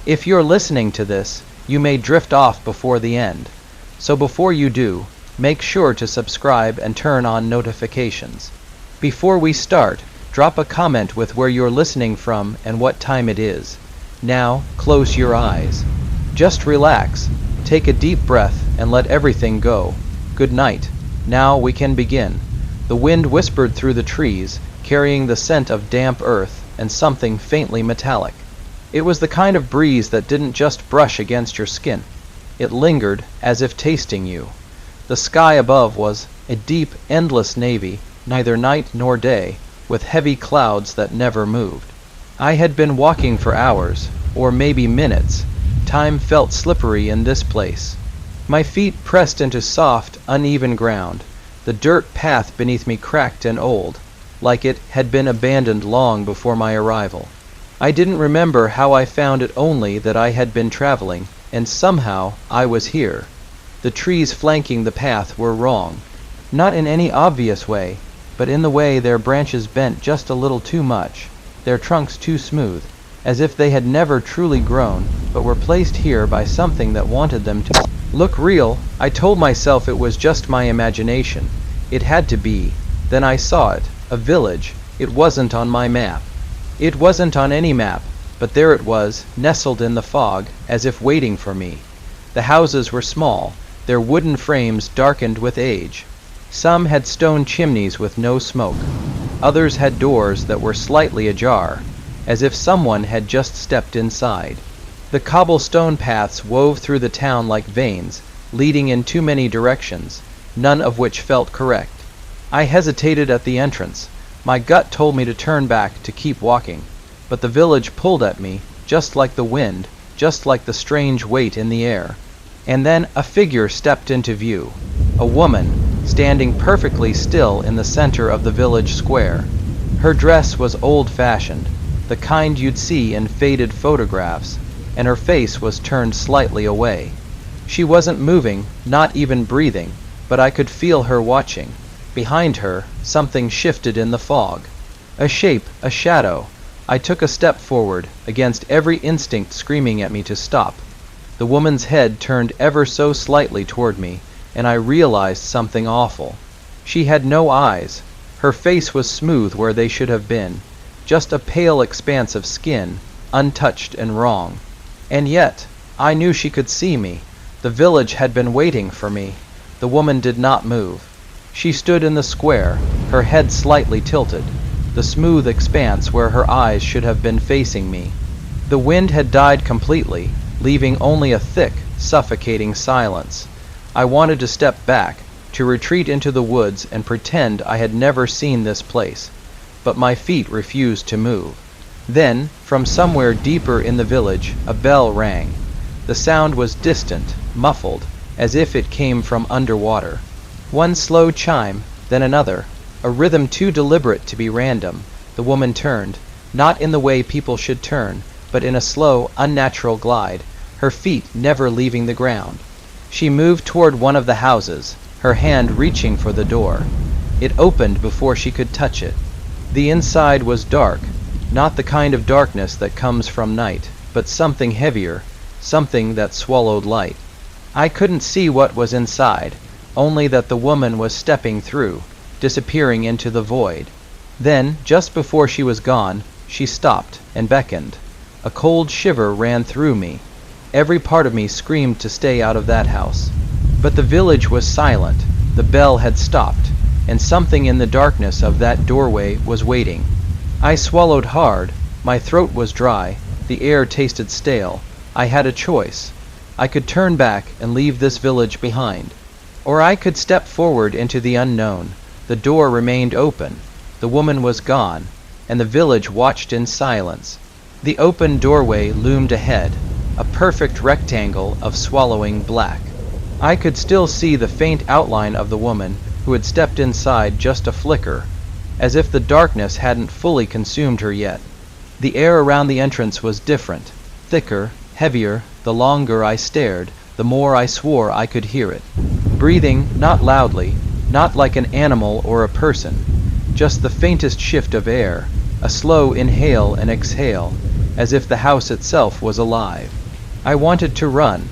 If you're listening to this, you may drift off before the end. So before you do, make sure to subscribe and turn on notifications. Before we start, drop a comment with where you're listening from and what time it is. Now, close your eyes. Just relax, take a deep breath, and let everything go. Good night. Now we can begin. The wind whispered through the trees, carrying the scent of damp earth and something faintly metallic. It was the kind of breeze that didn't just brush against your skin. It lingered, as if tasting you. The sky above was a deep, endless navy, neither night nor day, with heavy clouds that never moved. I had been walking for hours, or maybe minutes. Time felt slippery in this place. My feet pressed into soft, uneven ground. The dirt path beneath me cracked and old, like it had been abandoned long before my arrival. I didn't remember how I found it, only that I had been traveling, and somehow I was here. The trees flanking the path were wrong. Not in any obvious way, but in the way their branches bent just a little too much, their trunks too smooth, as if they had never truly grown, but were placed here by something that wanted them to look real. I told myself it was just my imagination. It had to be. Then I saw it, a village. It wasn't on my map. It wasn't on any map, but there it was, nestled in the fog, as if waiting for me. The houses were small, their wooden frames darkened with age. Some had stone chimneys with no smoke. Others had doors that were slightly ajar, as if someone had just stepped inside. The cobblestone paths wove through the town like veins, leading in too many directions, none of which felt correct. I hesitated at the entrance. My gut told me to turn back, to keep walking, but the village pulled at me, just like the wind, just like the strange weight in the air. And then a figure stepped into view, a woman, standing perfectly still in the center of the village square. Her dress was old-fashioned, the kind you'd see in faded photographs, and her face was turned slightly away. She wasn't moving, not even breathing, but I could feel her watching. Behind her, something shifted in the fog. A shape, a shadow. I took a step forward, against every instinct screaming at me to stop. The woman's head turned ever so slightly toward me, and I realized something awful. She had no eyes. Her face was smooth where they should have been, just a pale expanse of skin, untouched and wrong. And yet, I knew she could see me. The village had been waiting for me. The woman did not move. She stood in the square, her head slightly tilted, the smooth expanse where her eyes should have been facing me. The wind had died completely, leaving only a thick, suffocating silence. I wanted to step back, to retreat into the woods and pretend I had never seen this place, but my feet refused to move. Then, from somewhere deeper in the village, a bell rang. The sound was distant, muffled, as if it came from underwater. One slow chime, then another, a rhythm too deliberate to be random. The woman turned, not in the way people should turn, but in a slow, unnatural glide, her feet never leaving the ground. She moved toward one of the houses, her hand reaching for the door. It opened before she could touch it. The inside was dark, not the kind of darkness that comes from night, but something heavier, something that swallowed light. I couldn't see what was inside, only that the woman was stepping through, disappearing into the void. Then, just before she was gone, she stopped and beckoned. A cold shiver ran through me. Every part of me screamed to stay out of that house. But the village was silent, the bell had stopped, and something in the darkness of that doorway was waiting. I swallowed hard, my throat was dry, the air tasted stale. I had a choice. I could turn back and leave this village behind, or I could step forward into the unknown. The door remained open, the woman was gone, and the village watched in silence. The open doorway loomed ahead, a perfect rectangle of swallowing black. I could still see the faint outline of the woman who had stepped inside, just a flicker, as if the darkness hadn't fully consumed her yet. The air around the entrance was different, thicker, heavier. The longer I stared, the more I swore I could hear it. Breathing, not loudly, not like an animal or a person, just the faintest shift of air, a slow inhale and exhale. as if the house itself was alive. I wanted to run.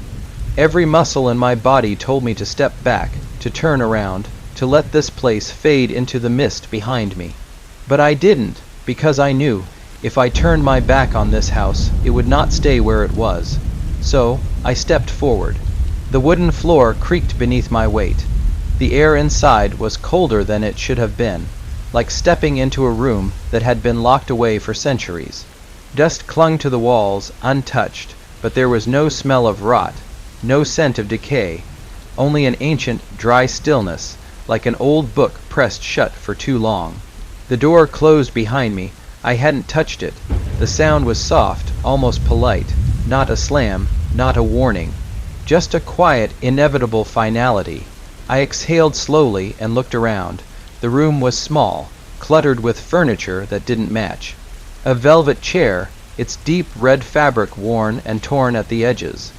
Every muscle in my body told me to step back, to turn around, to let this place fade into the mist behind me. But I didn't, because I knew, if I turned my back on this house, it would not stay where it was. So, I stepped forward. The wooden floor creaked beneath my weight. The air inside was colder than it should have been, like stepping into a room that had been locked away for centuries. Dust clung to the walls, untouched, but there was no smell of rot, no scent of decay, only an ancient, dry stillness, like an old book pressed shut for too long. The door closed behind me. I hadn't touched it. The sound was soft, almost polite, not a slam, not a warning, just a quiet, inevitable finality. I exhaled slowly and looked around. The room was small, cluttered with furniture that didn't match. A velvet chair, its deep red fabric worn and torn at the edges.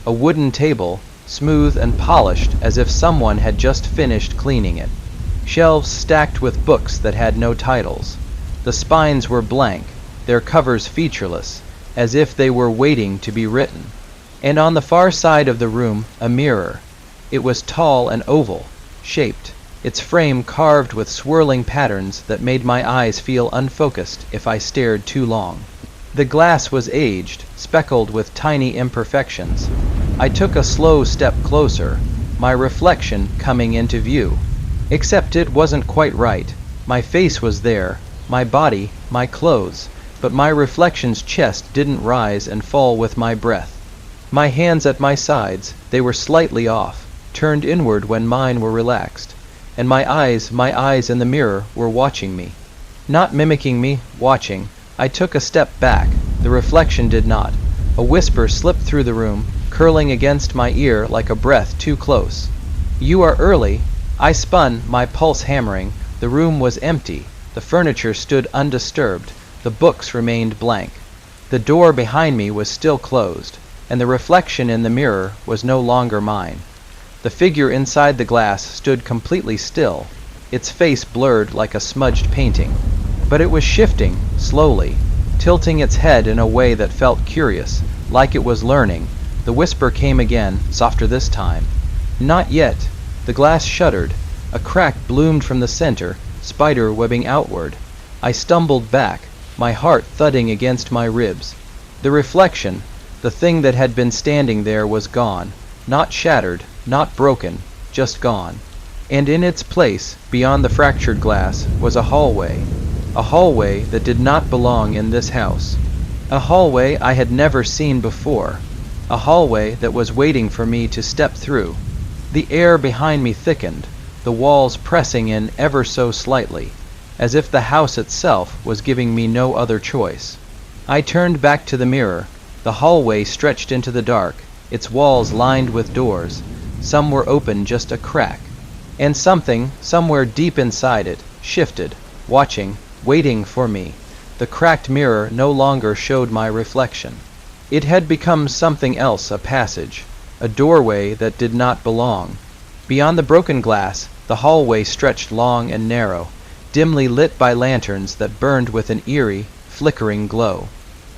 A wooden table, smooth and polished as if someone had just finished cleaning it. Shelves stacked with books that had no titles. The spines were blank, their covers featureless, as if they were waiting to be written. And on the far side of the room, a mirror. It was tall and oval, shaped, its frame carved with swirling patterns that made my eyes feel unfocused if I stared too long. The glass was aged, speckled with tiny imperfections. I took a slow step closer, my reflection coming into view. Except it wasn't quite right. My face was there, my body, my clothes, but my reflection's chest didn't rise and fall with my breath. My hands at my sides, they were slightly off, turned inward when mine were relaxed, and my eyes in the mirror were watching me. Not mimicking me, watching. I took a step back. The reflection did not. A whisper slipped through the room, curling against my ear like a breath too close. "You are early." I spun, my pulse hammering. The room was empty. The furniture stood undisturbed. The books remained blank. The door behind me was still closed, and the reflection in the mirror was no longer mine. The figure inside the glass stood completely still, its face blurred like a smudged painting. But it was shifting, slowly, tilting its head in a way that felt curious, like it was learning. The whisper came again, softer this time. "Not yet." The glass shuddered. A crack bloomed from the center, spider webbing outward. I stumbled back, my heart thudding against my ribs. The reflection, the thing that had been standing there, was gone. Not shattered, not broken, just gone. And in its place, beyond the fractured glass, was a hallway. A hallway that did not belong in this house. A hallway I had never seen before. A hallway that was waiting for me to step through. The air behind me thickened, the walls pressing in ever so slightly, as if the house itself was giving me no other choice. I turned back to the mirror. The hallway stretched into the dark, its walls lined with doors. Some were open just a crack. And something, somewhere deep inside it, shifted, watching, waiting for me. The cracked mirror no longer showed my reflection. It had become something else, a passage, a doorway that did not belong. Beyond the broken glass, the hallway stretched long and narrow, dimly lit by lanterns that burned with an eerie, flickering glow.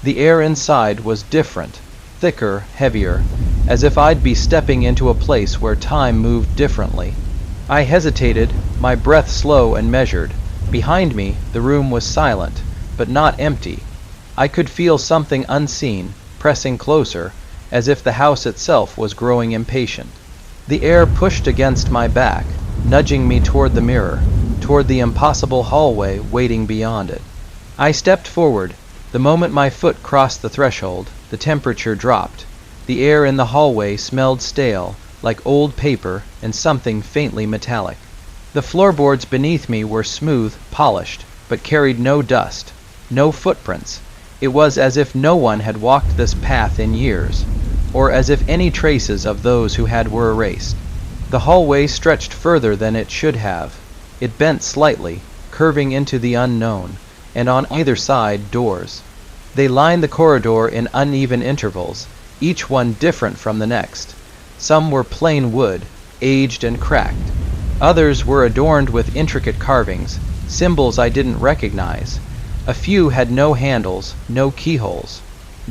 The air inside was different, thicker, heavier, as if I'd be stepping into a place where time moved differently. I hesitated, my breath slow and measured. Behind me, the room was silent, but not empty. I could feel something unseen, pressing closer, as if the house itself was growing impatient. The air pushed against my back, nudging me toward the mirror, toward the impossible hallway waiting beyond it. I stepped forward. The moment my foot crossed the threshold, the temperature dropped. The air in the hallway smelled stale, like old paper and something faintly metallic. The floorboards beneath me were smooth, polished, but carried no dust, no footprints. It was as if no one had walked this path in years, or as if any traces of those who had were erased. The hallway stretched further than it should have. It bent slightly, curving into the unknown, and on either side doors. They lined the corridor in uneven intervals, each one different from the next. Some were plain wood, aged and cracked. Others were adorned with intricate carvings, symbols I didn't recognize. A few had no handles, no keyholes.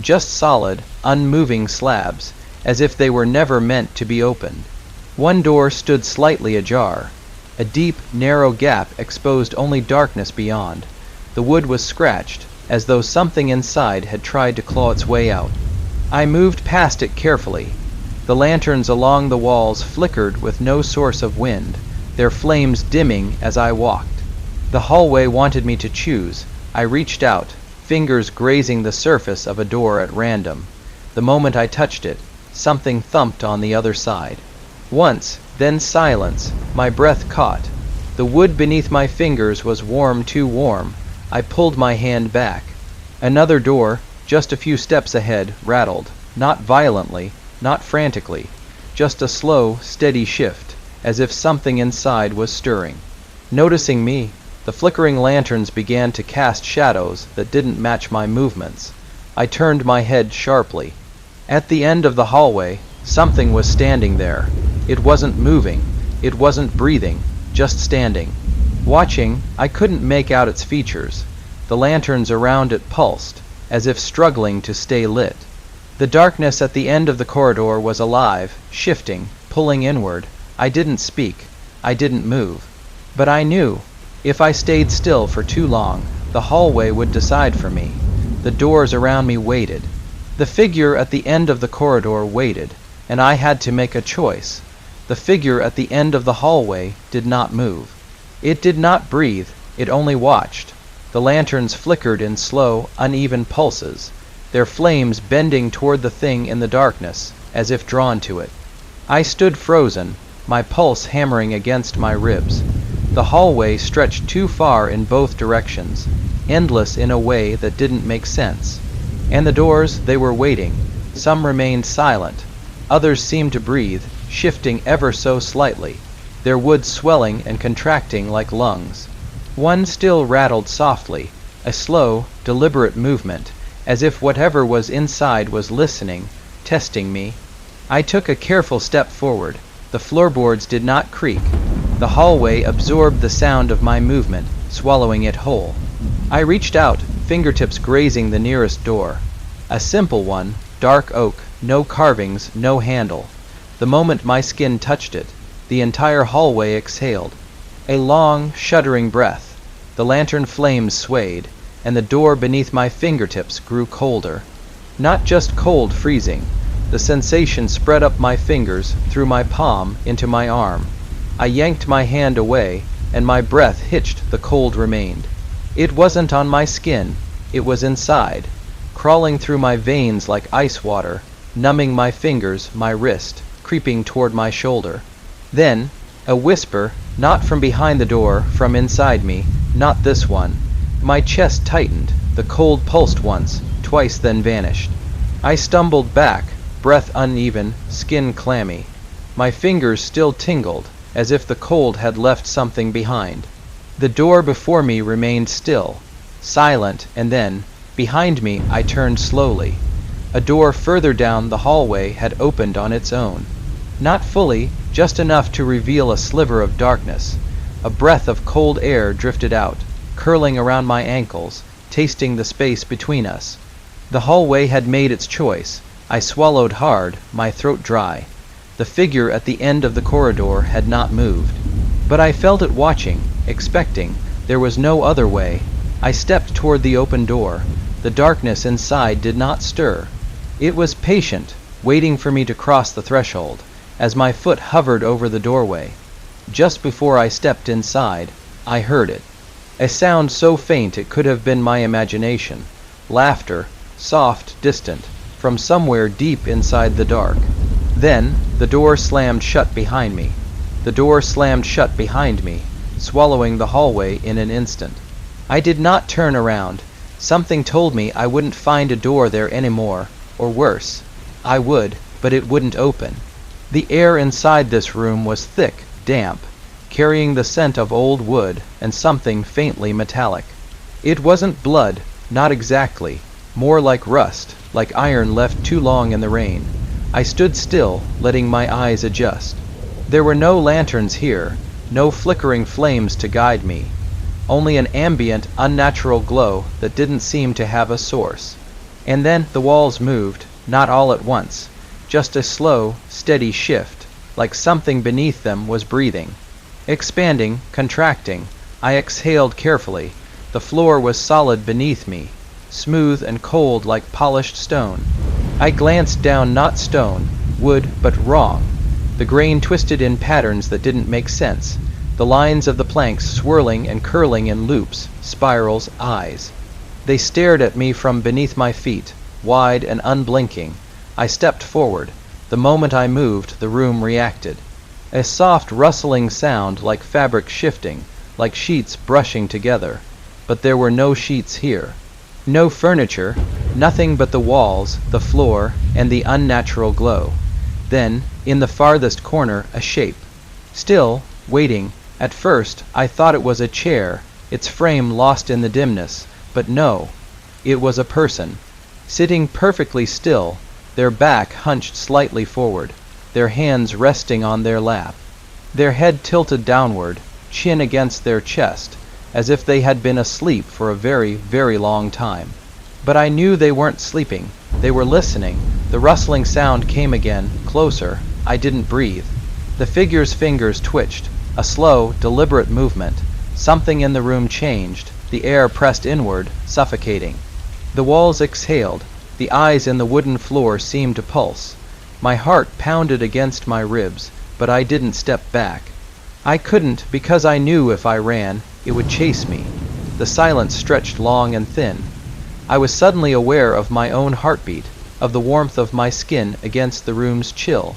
just solid, unmoving slabs, as if they were never meant to be opened. One door stood slightly ajar. A deep, narrow gap exposed only darkness beyond. The wood was scratched, as though something inside had tried to claw its way out. I moved past it carefully. The lanterns along the walls flickered with no source of wind, their flames dimming as I walked. The hallway wanted me to choose. I reached out, fingers grazing the surface of a door at random. The moment I touched it, something thumped on the other side. Once, then silence. My breath caught. The wood beneath my fingers was warm, too warm. I pulled my hand back. Another door, just a few steps ahead, rattled, not violently, not frantically, just a slow, steady shift, as if something inside was stirring. Noticing me, the flickering lanterns began to cast shadows that didn't match my movements. I turned my head sharply. At the end of the hallway, something was standing there. It wasn't moving, it wasn't breathing, just standing. Watching, I couldn't make out its features. The lanterns around it pulsed, as if struggling to stay lit. The darkness at the end of the corridor was alive, shifting, pulling inward. I didn't speak. I didn't move. But I knew, if I stayed still for too long, the hallway would decide for me. The doors around me waited. The figure at the end of the corridor waited, and I had to make a choice. The figure at the end of the hallway did not move. It did not breathe, it only watched. The lanterns flickered in slow, uneven pulses, their flames bending toward the thing in the darkness, as if drawn to it. I stood frozen, my pulse hammering against my ribs. The hallway stretched too far in both directions, endless in a way that didn't make sense. And the doors, they were waiting. Some remained silent. Others seemed to breathe, shifting ever so slightly, their wood swelling and contracting like lungs. One still rattled softly, a slow, deliberate movement, as if whatever was inside was listening, testing me. I took a careful step forward. The floorboards did not creak. The hallway absorbed the sound of my movement, swallowing it whole. I reached out, fingertips grazing the nearest door. A simple one, dark oak, no carvings, no handle. The moment my skin touched it, the entire hallway exhaled. A long, shuddering breath. The lantern flames swayed, and the door beneath my fingertips grew colder. Not just cold freezing. The sensation spread up my fingers, through my palm, into my arm. I yanked my hand away, and my breath hitched. The cold remained. It wasn't on my skin, it was inside, crawling through my veins like ice water, numbing my fingers, my wrist, creeping toward my shoulder. Then, a whisper, not from behind the door, from inside me, not this one. My chest tightened, the cold pulsed once, twice, then vanished. I stumbled back, breath uneven, skin clammy. My fingers still tingled, as if the cold had left something behind. The door before me remained still, silent, and then, behind me, I turned slowly. A door further down the hallway had opened on its own. Not fully, just enough to reveal a sliver of darkness. A breath of cold air drifted out, curling around my ankles, tasting the space between us. The hallway had made its choice. I swallowed hard, my throat dry. The figure at the end of the corridor had not moved. But I felt it watching, expecting. There was no other way. I stepped toward the open door. The darkness inside did not stir. It was patient, waiting for me to cross the threshold, as my foot hovered over the doorway. Just before I stepped inside, I heard it. A sound so faint it could have been my imagination. Laughter, soft, distant, from somewhere deep inside the dark. Then, the door slammed shut behind me. The door slammed shut behind me, swallowing the hallway in an instant. I did not turn around. Something told me I wouldn't find a door there anymore, or worse. I would, but it wouldn't open. The air inside this room was thick, damp, carrying the scent of old wood and something faintly metallic. It wasn't blood, not exactly, more like rust, like iron left too long in the rain. I stood still, letting my eyes adjust. There were no lanterns here, no flickering flames to guide me, only an ambient, unnatural glow that didn't seem to have a source. And then the walls moved, not all at once, just a slow, steady shift, like something beneath them was breathing. Expanding, contracting, I exhaled carefully. The floor was solid beneath me, smooth and cold like polished stone. I glanced down, not stone, wood, but wrong. The grain twisted in patterns that didn't make sense, the lines of the planks swirling and curling in loops, spirals, eyes. They stared at me from beneath my feet, wide and unblinking. I stepped forward. The moment I moved, the room reacted. A soft rustling sound like fabric shifting, like sheets brushing together. But there were no sheets here. No furniture, nothing but the walls, the floor, and the unnatural glow. Then, in the farthest corner, a shape. Still, waiting. At first, I thought it was a chair, its frame lost in the dimness. But no, it was a person. Sitting perfectly still, their back hunched slightly forward, their hands resting on their lap. Their head tilted downward, chin against their chest, as if they had been asleep for a very, very long time. But I knew they weren't sleeping. They were listening. The rustling sound came again, closer. I didn't breathe. The figure's fingers twitched, a slow, deliberate movement. Something in the room changed. The air pressed inward, suffocating. The walls exhaled. The eyes in the wooden floor seemed to pulse. My heart pounded against my ribs, but I didn't step back. I couldn't because I knew if I ran, it would chase me. The silence stretched long and thin. I was suddenly aware of my own heartbeat, of the warmth of my skin against the room's chill.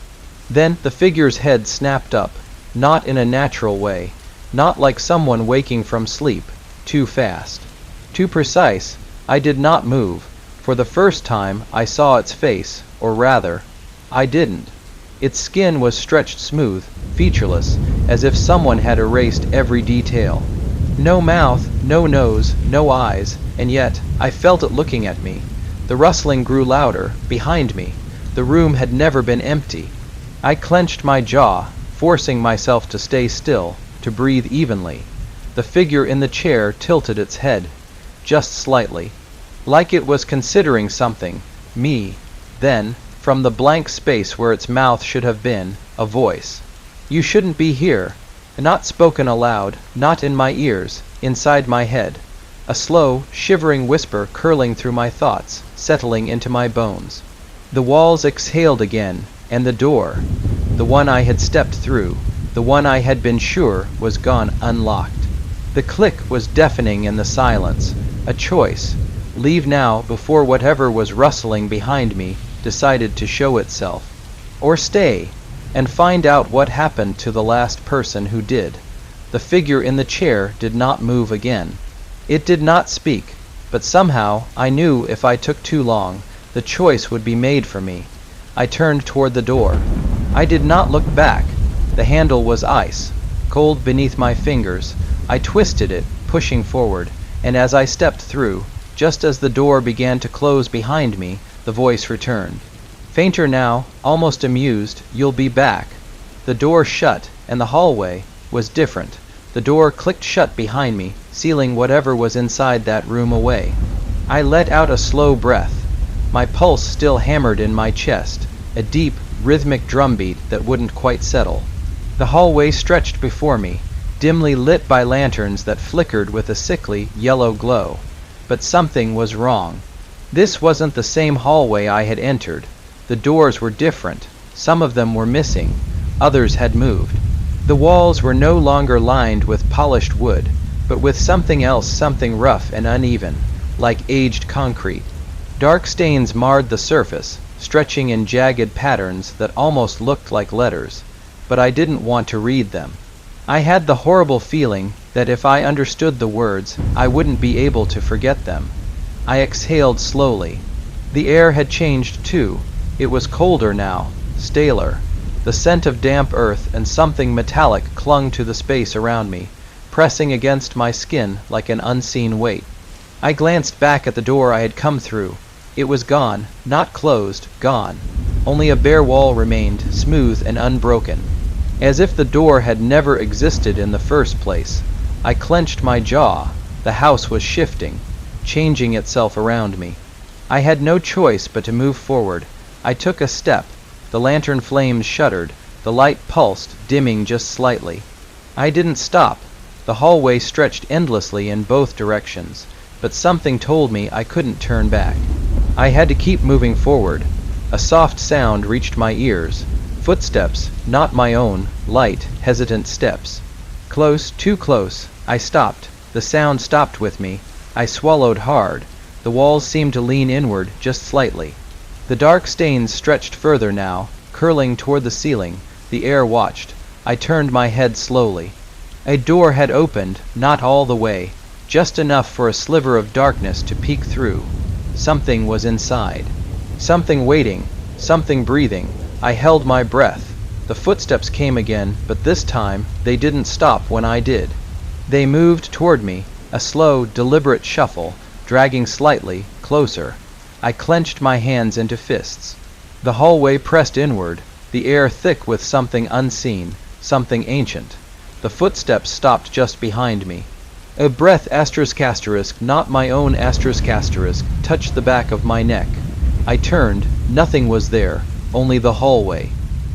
Then the figure's head snapped up, not in a natural way, not like someone waking from sleep, too fast, too precise. I did not move. For the first time I saw its face, or rather, I didn't. Its skin was stretched smooth, featureless, as if someone had erased every detail. No mouth, no nose, no eyes, and yet I felt it looking at me. The rustling grew louder, behind me. The room had never been empty. I clenched my jaw, forcing myself to stay still, to breathe evenly. The figure in the chair tilted its head, just slightly, like it was considering something, me. Then, from the blank space where its mouth should have been, a voice. "You shouldn't be here." Not spoken aloud, not in my ears, inside my head. A slow, shivering whisper curling through my thoughts, settling into my bones. The walls exhaled again, and the door, the one I had stepped through, the one I had been sure was gone unlocked. The click was deafening in the silence. A choice. Leave now before whatever was rustling behind me decided to show itself. Or stay, and find out what happened to the last person who did. The figure in the chair did not move again. It did not speak, but somehow I knew if I took too long, the choice would be made for me. I turned toward the door. I did not look back. The handle was ice, cold beneath my fingers. I twisted it, pushing forward, and as I stepped through, just as the door began to close behind me, the voice returned. Fainter now, almost amused, "You'll be back." The door shut, and the hallway was different. The door clicked shut behind me, sealing whatever was inside that room away. I let out a slow breath. My pulse still hammered in my chest, a deep, rhythmic drumbeat that wouldn't quite settle. The hallway stretched before me, dimly lit by lanterns that flickered with a sickly, yellow glow. But something was wrong. This wasn't the same hallway I had entered. The doors were different. Some of them were missing. Others had moved. The walls were no longer lined with polished wood, but with something else, something rough and uneven, like aged concrete. Dark stains marred the surface, stretching in jagged patterns that almost looked like letters, but I didn't want to read them. I had the horrible feeling that if I understood the words, I wouldn't be able to forget them. I exhaled slowly. The air had changed too. It was colder now, staler. The scent of damp earth and something metallic clung to the space around me, pressing against my skin like an unseen weight. I glanced back at the door I had come through. It was gone, not closed, gone. Only a bare wall remained, smooth and unbroken. As if the door had never existed in the first place. I clenched my jaw. The house was shifting, changing itself around me. I had no choice but to move forward. I took a step. The lantern flames shuddered. The light pulsed, dimming just slightly. I didn't stop. The hallway stretched endlessly in both directions, but something told me I couldn't turn back. I had to keep moving forward. A soft sound reached my ears. Footsteps, not my own, light, hesitant steps. Close, too close. I stopped. The sound stopped with me. I swallowed hard. The walls seemed to lean inward just slightly. The dark stains stretched further now, curling toward the ceiling. The air watched. I turned my head slowly. A door had opened, not all the way, just enough for a sliver of darkness to peek through. Something was inside. Something waiting, something breathing. I held my breath. The footsteps came again, but this time they didn't stop when I did. They moved toward me, a slow, deliberate shuffle, dragging slightly closer. I clenched my hands into fists. The hallway pressed inward, the air thick with something unseen, something ancient. The footsteps stopped just behind me. A breath **, not my own **, touched the back of my neck. I turned. Nothing was there, only the hallway.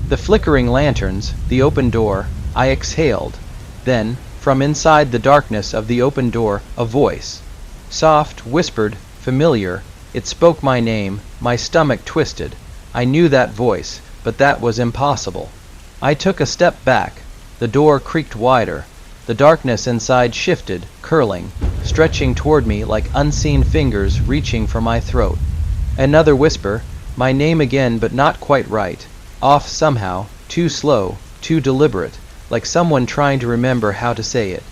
The flickering lanterns, the open door. I exhaled. Then, from inside the darkness of the open door, a voice. Soft, whispered, familiar. It spoke my name. My stomach twisted. I knew that voice, but that was impossible. I took a step back. The door creaked wider. The darkness inside shifted, curling, stretching toward me like unseen fingers reaching for my throat. Another whisper, my name again, but not quite right. Off somehow, too slow, too deliberate, like someone trying to remember how to say it.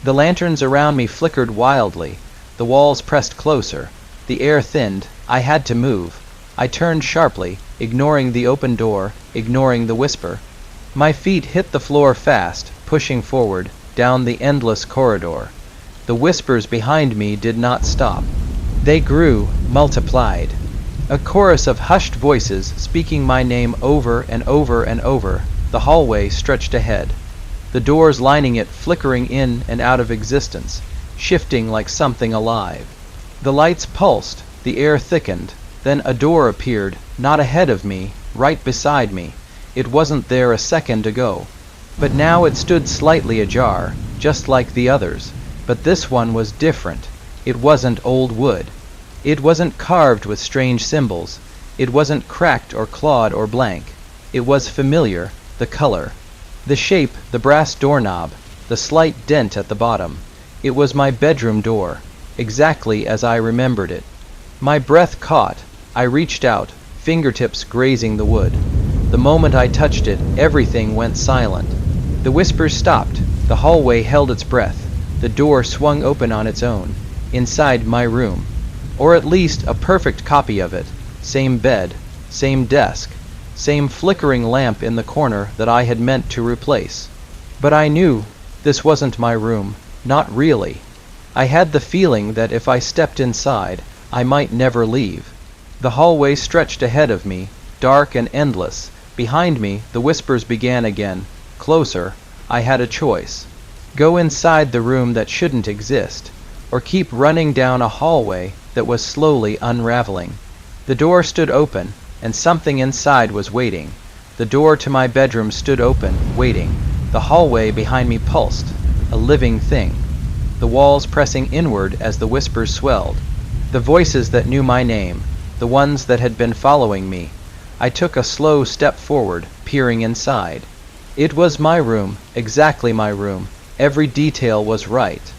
The lanterns around me flickered wildly. The walls pressed closer. The air thinned. I had to move. I turned sharply, ignoring the open door, ignoring the whisper. My feet hit the floor fast, pushing forward, down the endless corridor. The whispers behind me did not stop. They grew, multiplied. A chorus of hushed voices speaking my name over and over and over. The hallway stretched ahead. The doors lining it flickering in and out of existence, shifting like something alive. The lights pulsed, the air thickened. Then a door appeared, not ahead of me, right beside me. It wasn't there a second ago. But now it stood slightly ajar, just like the others. But this one was different. It wasn't old wood. It wasn't carved with strange symbols. It wasn't cracked or clawed or blank. It was familiar, the color. The shape, the brass doorknob, the slight dent at the bottom. It was my bedroom door, exactly as I remembered it. My breath caught. I reached out, fingertips grazing the wood. The moment I touched it, everything went silent. The whispers stopped. The hallway held its breath. The door swung open on its own. Inside my room. Or at least a perfect copy of it. Same bed, same desk, same flickering lamp in the corner that I had meant to replace. But I knew this wasn't my room. Not really. I had the feeling that if I stepped inside, I might never leave. The hallway stretched ahead of me, dark and endless. Behind me, the whispers began again. Closer. I had a choice. Go inside the room that shouldn't exist, or keep running down a hallway that was slowly unraveling. The door stood open, and something inside was waiting. The door to my bedroom stood open, waiting. The hallway behind me pulsed, a living thing. The walls pressing inward as the whispers swelled. The voices that knew my name, the ones that had been following me. I took a slow step forward, peering inside. It was my room, exactly my room. Every detail was right.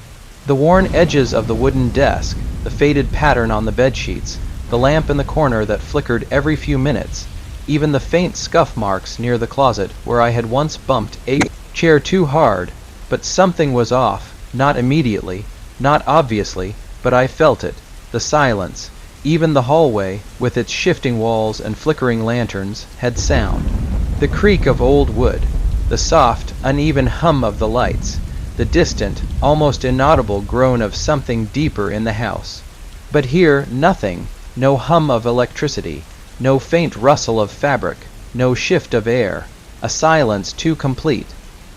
The worn edges of the wooden desk, the faded pattern on the bedsheets, the lamp in the corner that flickered every few minutes, even the faint scuff marks near the closet where I had once bumped a chair too hard. But something was off, not immediately, not obviously, but I felt it. The silence, even the hallway, with its shifting walls and flickering lanterns, had sound. The creak of old wood, the soft, uneven hum of the lights, the distant, almost inaudible groan of something deeper in the house. But here, nothing, no hum of electricity, no faint rustle of fabric, no shift of air, a silence too complete,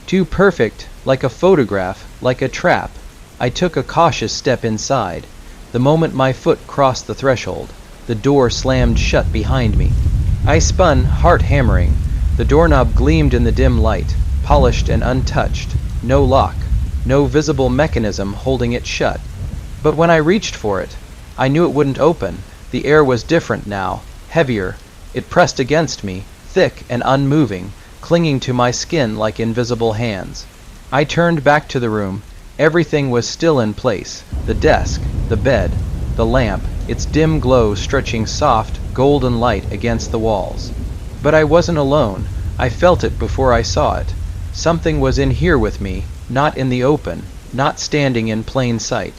too perfect, like a photograph, like a trap. I took a cautious step inside. The moment my foot crossed the threshold, The door slammed shut behind me. I spun, heart hammering. The doorknob gleamed in the dim light, polished and untouched. No lock, no visible mechanism holding it shut. But when I reached for it, I knew it wouldn't open. The air was different now, heavier. It pressed against me, thick and unmoving, clinging to my skin like invisible hands. I turned back to the room. Everything was still in place. The desk, the bed, the lamp, its dim glow stretching soft, golden light against the walls. But I wasn't alone. I felt it before I saw it. Something was in here with me, not in the open, not standing in plain sight.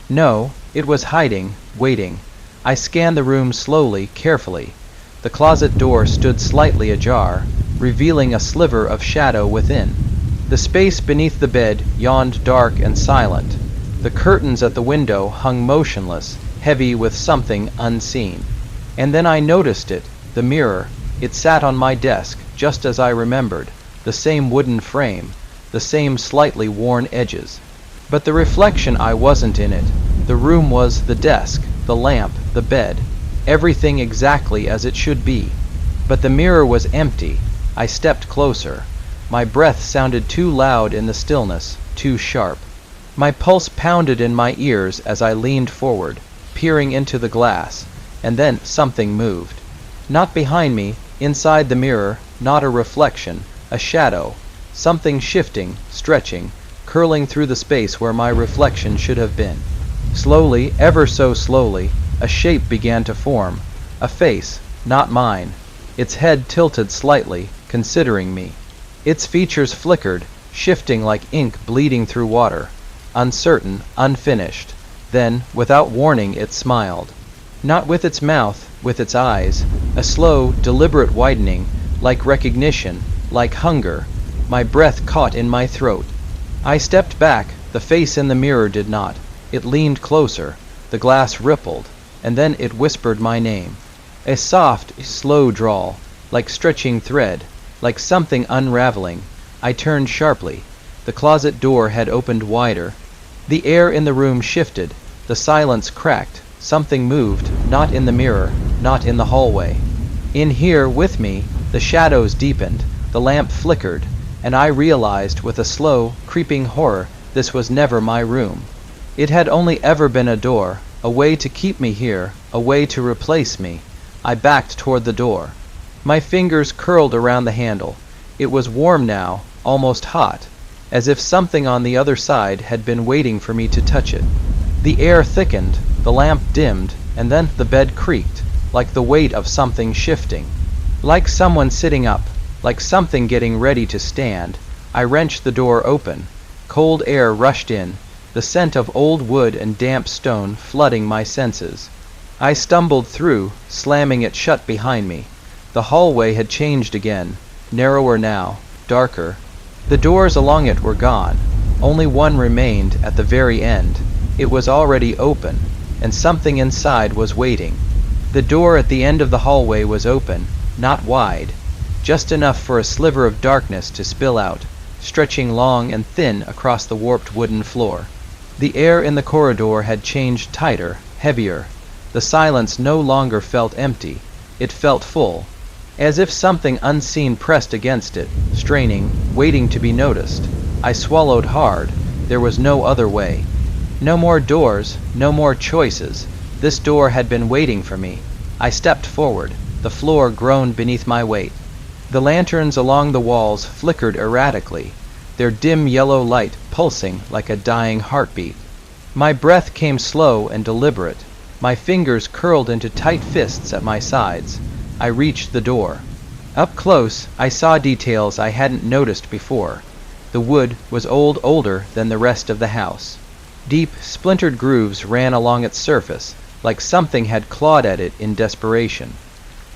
No, it was hiding, waiting. I scanned the room slowly, carefully. The closet door stood slightly ajar, revealing a sliver of shadow within. The space beneath the bed yawned dark and silent. The curtains at the window hung motionless, heavy with something unseen. And then I noticed it, the mirror. It sat on my desk, just as I remembered, the same wooden frame, the same slightly worn edges. But the reflection, I wasn't in it. The room was the desk, the lamp, the bed, everything exactly as it should be. But the mirror was empty. I stepped closer. My breath sounded too loud in the stillness, too sharp. My pulse pounded in my ears as I leaned forward, peering into the glass, and then something moved. Not behind me, inside the mirror, not a reflection, a shadow, something shifting, stretching, curling through the space where my reflection should have been. Slowly, ever so slowly, a shape began to form, a face, not mine, its head tilted slightly, considering me. Its features flickered, shifting like ink bleeding through water, uncertain, unfinished. Then, without warning, it smiled. Not with its mouth, with its eyes, a slow, deliberate widening, like recognition, like hunger. My breath caught in my throat. I stepped back. The face in the mirror did not. It leaned closer. The glass rippled, and then it whispered my name. A soft, slow drawl, like stretching thread, like something unraveling. I turned sharply. The closet door had opened wider. The air in the room shifted. The silence cracked. Something moved, not in the mirror, not in the hallway. In here, with me, the shadows deepened, the lamp flickered, and I realized with a slow, creeping horror this was never my room. It had only ever been a door, a way to keep me here, a way to replace me. I backed toward the door. My fingers curled around the handle. It was warm now, almost hot, as if something on the other side had been waiting for me to touch it. The air thickened, the lamp dimmed, and then the bed creaked, like the weight of something shifting. Like someone sitting up, like something getting ready to stand. I wrenched the door open. Cold air rushed in, the scent of old wood and damp stone flooding my senses. I stumbled through, slamming it shut behind me. The hallway had changed again, narrower now, darker. The doors along it were gone. Only one remained at the very end. It was already open, and something inside was waiting. The door at the end of the hallway was open, not wide, just enough for a sliver of darkness to spill out, stretching long and thin across the warped wooden floor. The air in the corridor had changed tighter, heavier. The silence no longer felt empty. It felt full, as if something unseen pressed against it, straining, waiting to be noticed. I swallowed hard. There was no other way. No more doors, no more choices. This door had been waiting for me. I stepped forward. The floor groaned beneath my weight. The lanterns along the walls flickered erratically, their dim yellow light pulsing like a dying heartbeat. My breath came slow and deliberate. My fingers curled into tight fists at my sides. I reached the door. Up close, I saw details I hadn't noticed before. The wood was older than the rest of the house. Deep, splintered grooves ran along its surface, like something had clawed at it in desperation.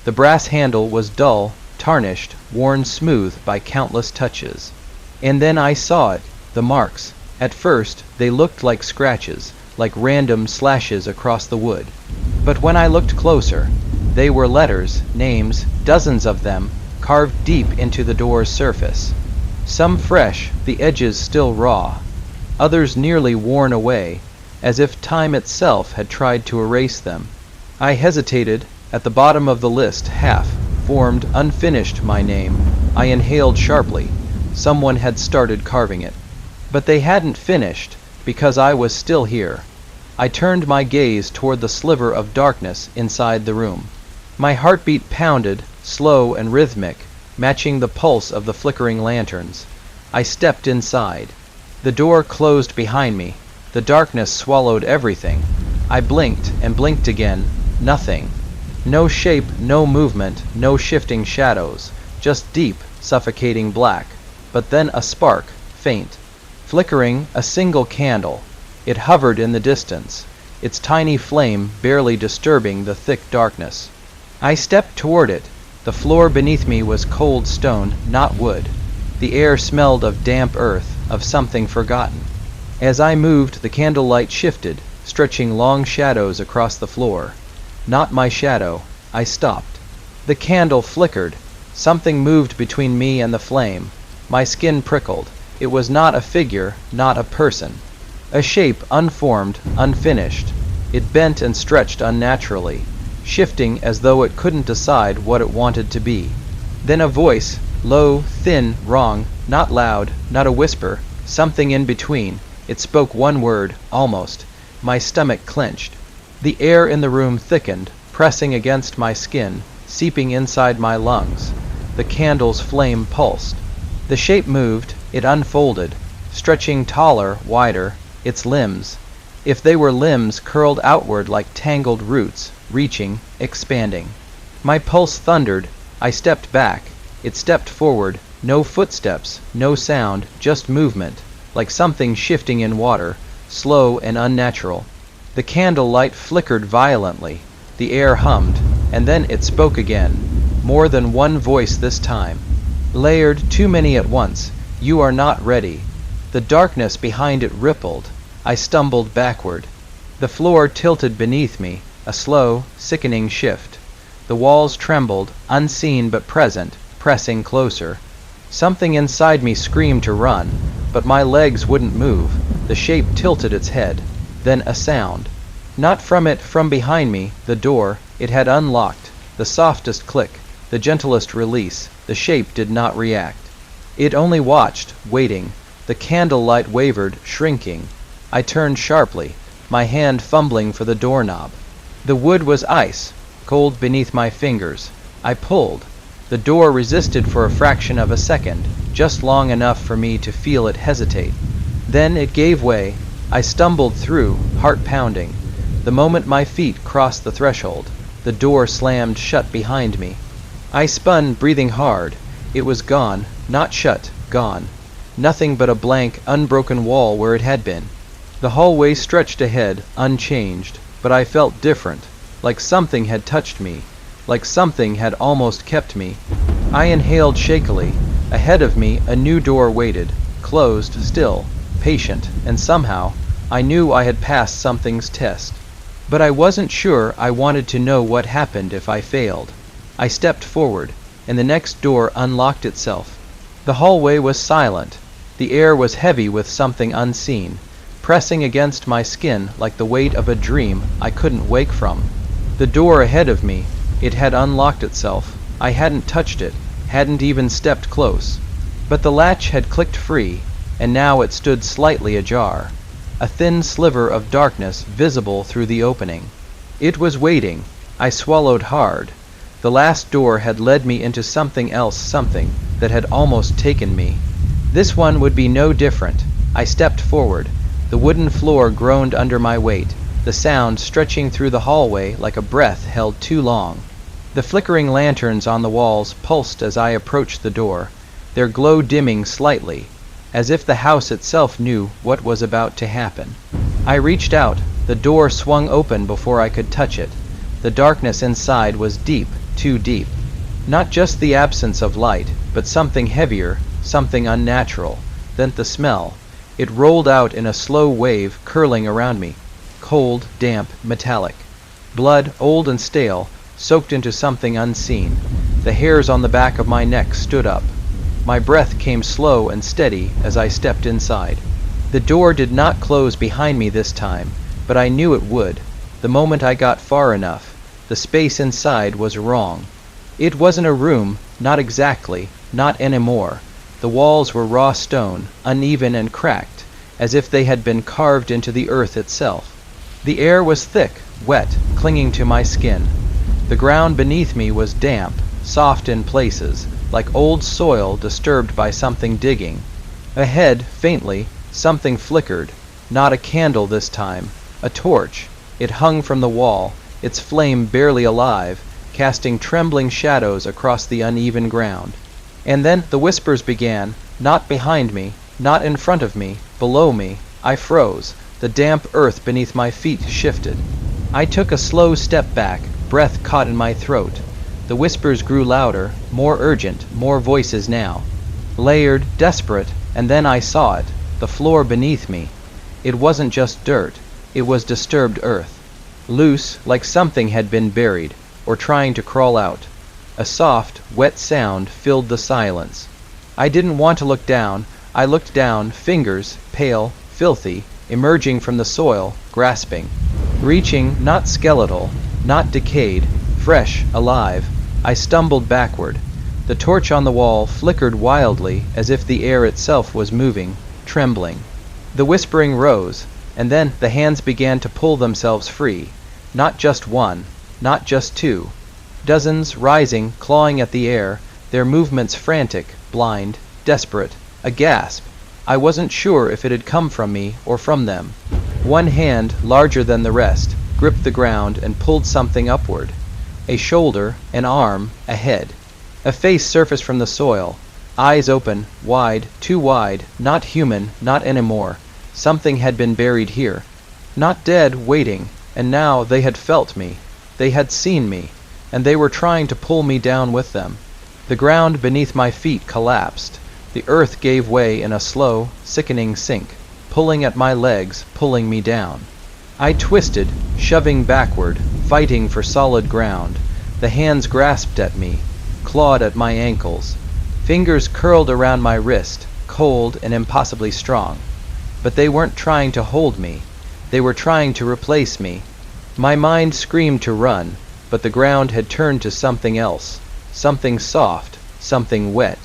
The brass handle was dull, tarnished, worn smooth by countless touches. And then I saw it, the marks. At first, they looked like scratches, like random slashes across the wood. But when I looked closer, they were letters, names, dozens of them, carved deep into the door's surface. Some fresh, the edges still raw. Others nearly worn away, as if time itself had tried to erase them. I hesitated. At the bottom of the list, half formed, unfinished, my name. I inhaled sharply. Someone had started carving it. But they hadn't finished, because I was still here. I turned my gaze toward the sliver of darkness inside the room. My heartbeat pounded, slow and rhythmic, matching the pulse of the flickering lanterns. I stepped inside. The door closed behind me. The darkness swallowed everything. I blinked and blinked again. Nothing. No shape, no movement, no shifting shadows. Just deep, suffocating black. But then a spark, faint. Flickering, a single candle. It hovered in the distance, its tiny flame barely disturbing the thick darkness. I stepped toward it. The floor beneath me was cold stone, not wood. The air smelled of damp earth, of something forgotten. As I moved, the candlelight shifted, stretching long shadows across the floor. Not my shadow. I stopped. The candle flickered. Something moved between me and the flame. My skin prickled. It was not a figure, not a person. A shape unformed, unfinished. It bent and stretched unnaturally, shifting as though it couldn't decide what it wanted to be. Then a voice, low, thin, wrong, not loud, not a whisper, something in between. It spoke one word, almost. My stomach clenched. The air in the room thickened, pressing against my skin, seeping inside my lungs. The candle's flame pulsed. The shape moved, it unfolded, stretching taller, wider, its limbs. If they were limbs, curled outward like tangled roots, reaching, expanding. My pulse thundered. I stepped back. It stepped forward. No footsteps, no sound, just movement, like something shifting in water, slow and unnatural. The candlelight flickered violently. The air hummed, and then it spoke again. More than one voice this time. Layered, too many at once. You are not ready. The darkness behind it rippled. I stumbled backward. The floor tilted beneath me, a slow, sickening shift. The walls trembled, unseen but present, pressing closer. Something inside me screamed to run, but my legs wouldn't move. The shape tilted its head. Then a sound. Not from it, from behind me, the door. It had unlocked. The softest click, the gentlest release. The shape did not react. It only watched, waiting. The candlelight wavered, shrinking. I turned sharply, my hand fumbling for the doorknob. The wood was ice, cold beneath my fingers. I pulled. The door resisted for a fraction of a second, just long enough for me to feel it hesitate. Then it gave way. I stumbled through, heart pounding. The moment my feet crossed the threshold, the door slammed shut behind me. I spun, breathing hard. It was gone, not shut, gone. Nothing but a blank, unbroken wall where it had been. The hallway stretched ahead, unchanged, but I felt different, like something had touched me, like something had almost kept me. I inhaled shakily. Ahead of me, a new door waited, closed, still, patient, and somehow, I knew I had passed something's test. But I wasn't sure. I wanted to know what happened if I failed. I stepped forward, and the next door unlocked itself. The hallway was silent. The air was heavy with something unseen, pressing against my skin like the weight of a dream I couldn't wake from. The door ahead of me, it had unlocked itself. I hadn't touched it, hadn't even stepped close. But the latch had clicked free, and now it stood slightly ajar, a thin sliver of darkness visible through the opening. It was waiting. I swallowed hard. The last door had led me into something else, something that had almost taken me. This one would be no different. I stepped forward. The wooden floor groaned under my weight, the sound stretching through the hallway like a breath held too long. The flickering lanterns on the walls pulsed as I approached the door, their glow dimming slightly, as if the house itself knew what was about to happen. I reached out. The door swung open before I could touch it. The darkness inside was deep, too deep. Not just the absence of light, but something heavier, something unnatural. Then the smell. It rolled out in a slow wave, curling around me. Cold, damp, metallic. Blood, old and stale, soaked into something unseen. The hairs on the back of my neck stood up. My breath came slow and steady as I stepped inside. The door did not close behind me this time, but I knew it would, the moment I got far enough. the space inside was wrong. It wasn't a room, not exactly, not anymore. The walls were raw stone, uneven and cracked, as if they had been carved into the earth itself. The air was thick, wet, clinging to my skin. The ground beneath me was damp, soft in places, like old soil disturbed by something digging. Ahead, faintly, something flickered, not a candle this time, a torch. It hung from the wall, its flame barely alive, casting trembling shadows across the uneven ground. And then the whispers began, not behind me, not in front of me, below me. I froze. The damp earth beneath my feet shifted. I took a slow step back, breath caught in my throat. The whispers grew louder, more urgent, more voices now. Layered, desperate, and then I saw it, the floor beneath me. It wasn't just dirt, it was disturbed earth. Loose, like something had been buried, or trying to crawl out. A soft, wet sound filled the silence. I didn't want to look down. I looked down, fingers, pale, filthy, emerging from the soil, grasping. Reaching, not skeletal, not decayed, fresh, alive. I stumbled backward. The torch on the wall flickered wildly as if the air itself was moving, trembling. The whispering rose, and then the hands began to pull themselves free. Not just one, not just two. Dozens rising, clawing at the air, their movements frantic, blind, desperate, a gasp. I wasn't sure if it had come from me or from them. One hand, larger than the rest, gripped the ground and pulled something upward. A shoulder, an arm, a head. A face surfaced from the soil, eyes open, wide, too wide, not human, not anymore. Something had been buried here. Not dead, waiting, and now they had felt me. They had seen me, and they were trying to pull me down with them. The ground beneath my feet collapsed. The earth gave way in a slow, sickening sink, pulling at my legs, pulling me down. I twisted, shoving backward, fighting for solid ground. The hands grasped at me, clawed at my ankles. Fingers curled around my wrist, cold and impossibly strong. But they weren't trying to hold me. They were trying to replace me. My mind screamed to run, but the ground had turned to something else. Something soft, something wet.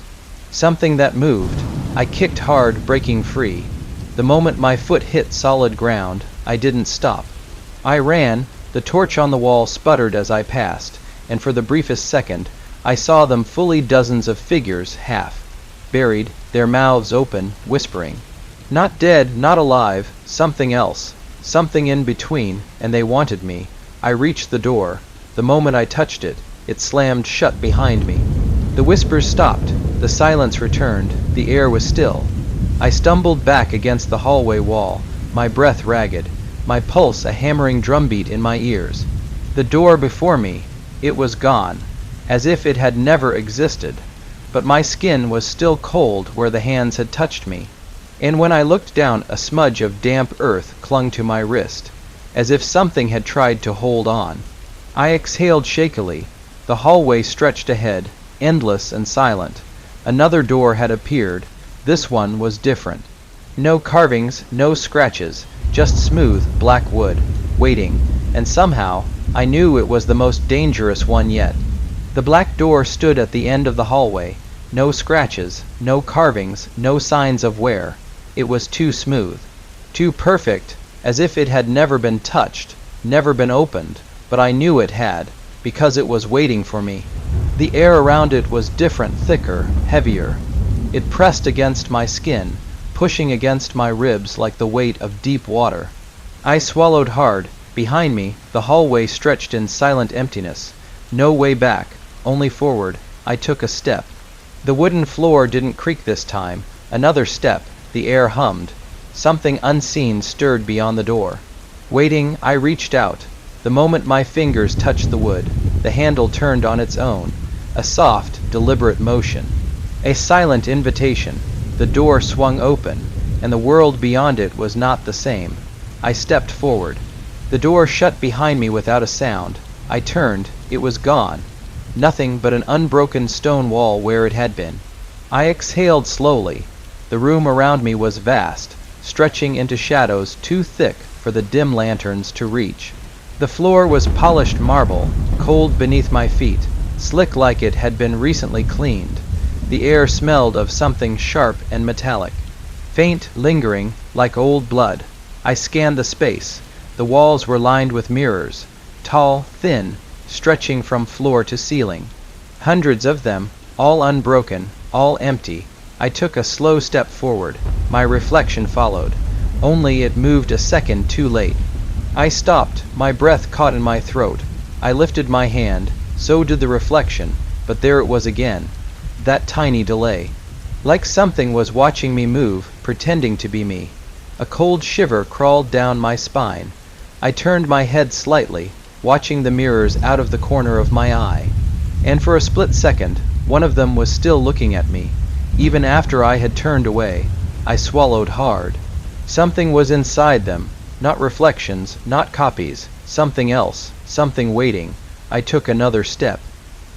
Something that moved. I kicked hard, breaking free. The moment my foot hit solid ground, I didn't stop. I ran. The torch on the wall sputtered as I passed, and for the briefest second, I saw them fully dozens of figures, half buried, their mouths open, whispering. Not dead, not alive, something else, something in between, and they wanted me. I reached the door. The moment I touched it, it slammed shut behind me. The whispers stopped. The silence returned. The air was still. I stumbled back against the hallway wall, my breath ragged, my pulse a hammering drumbeat in my ears. The door before me, it was gone, as if it had never existed, but my skin was still cold where the hands had touched me. And when I looked down, a smudge of damp earth clung to my wrist, as if something had tried to hold on. I exhaled shakily. The hallway stretched ahead, endless and silent. Another door had appeared. This one was different. No carvings, no scratches, just smooth, black wood, waiting, and somehow I knew it was the most dangerous one yet. The black door stood at the end of the hallway. No scratches, no carvings, no signs of wear. It was too smooth, too perfect, as if it had never been touched, never been opened, but I knew it had, because it was waiting for me. The air around it was different, thicker, heavier. It pressed against my skin, pushing against my ribs like the weight of deep water. I swallowed hard. Behind me, the hallway stretched in silent emptiness. No way back, only forward. I took a step. The wooden floor didn't creak this time. Another step. The air hummed. Something unseen stirred beyond the door. Waiting, I reached out. The moment my fingers touched the wood, the handle turned on its own. A soft, deliberate motion. A silent invitation. The door swung open, and the world beyond it was not the same. I stepped forward. The door shut behind me without a sound. I turned. It was gone. Nothing but an unbroken stone wall where it had been. I exhaled slowly. The room around me was vast, stretching into shadows too thick for the dim lanterns to reach. The floor was polished marble, cold beneath my feet, slick like it had been recently cleaned. The air smelled of something sharp and metallic, faint, lingering, like old blood. I scanned the space. The walls were lined with mirrors, tall, thin, stretching from floor to ceiling. Hundreds of them, all unbroken, all empty. I took a slow step forward. My reflection followed. Only it moved a second too late. I stopped, my breath caught in my throat. I lifted my hand, so did the reflection, but there it was again. That tiny delay. Like something was watching me move, pretending to be me. A cold shiver crawled down my spine. I turned my head slightly, watching the mirrors out of the corner of my eye. And for a split second, one of them was still looking at me. Even after I had turned away, I swallowed hard. Something was inside them, not reflections, not copies, something else, something waiting. I took another step.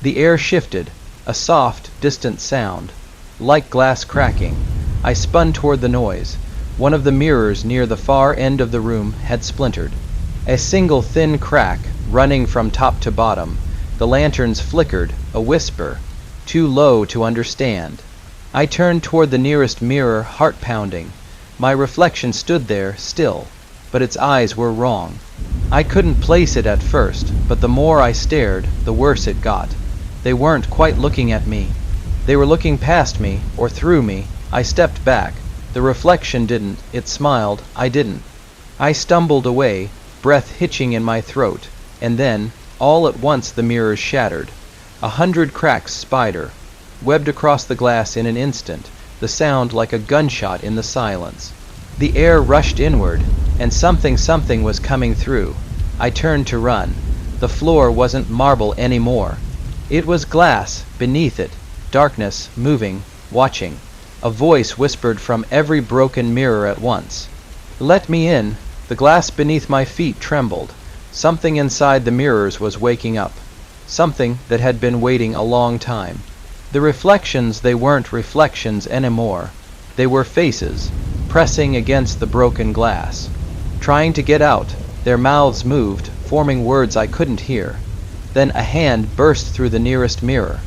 The air shifted, a soft, distant sound, like glass cracking. I spun toward the noise. One of the mirrors near the far end of the room had splintered. A single thin crack, running from top to bottom. The lanterns flickered, a whisper, too low to understand. I turned toward the nearest mirror, heart pounding. My reflection stood there, still, but its eyes were wrong. I couldn't place it at first, but the more I stared, the worse it got. They weren't quite looking at me. They were looking past me, or through me. I stepped back. The reflection didn't. It smiled. I didn't. I stumbled away, breath hitching in my throat, and then, all at once the mirrors shattered. 100 cracks spider, webbed across the glass in an instant, the sound like a gunshot in the silence. The air rushed inward, and something was coming through. I turned to run. The floor wasn't marble anymore. It was glass, beneath it, darkness, moving, watching. A voice whispered from every broken mirror at once. "Let me in." The glass beneath my feet trembled. Something inside the mirrors was waking up. Something that had been waiting a long time. The reflections, they weren't reflections anymore. They were faces, pressing against the broken glass. Trying to get out, their mouths moved, forming words I couldn't hear. Then a hand burst through the nearest mirror.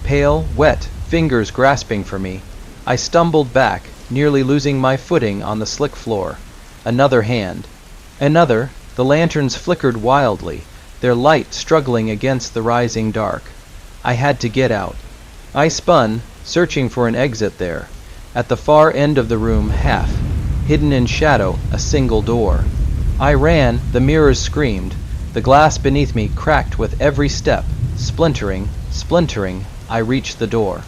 Pale, wet, fingers grasping for me. I stumbled back, nearly losing my footing on the slick floor. Another hand. Another. The lanterns flickered wildly, their light struggling against the rising dark. I had to get out. I spun, searching for an exit there. At the far end of the room, half, hidden in shadow, a single door. I ran, the mirrors screamed. The glass beneath me cracked with every step, splintering, I reached the door.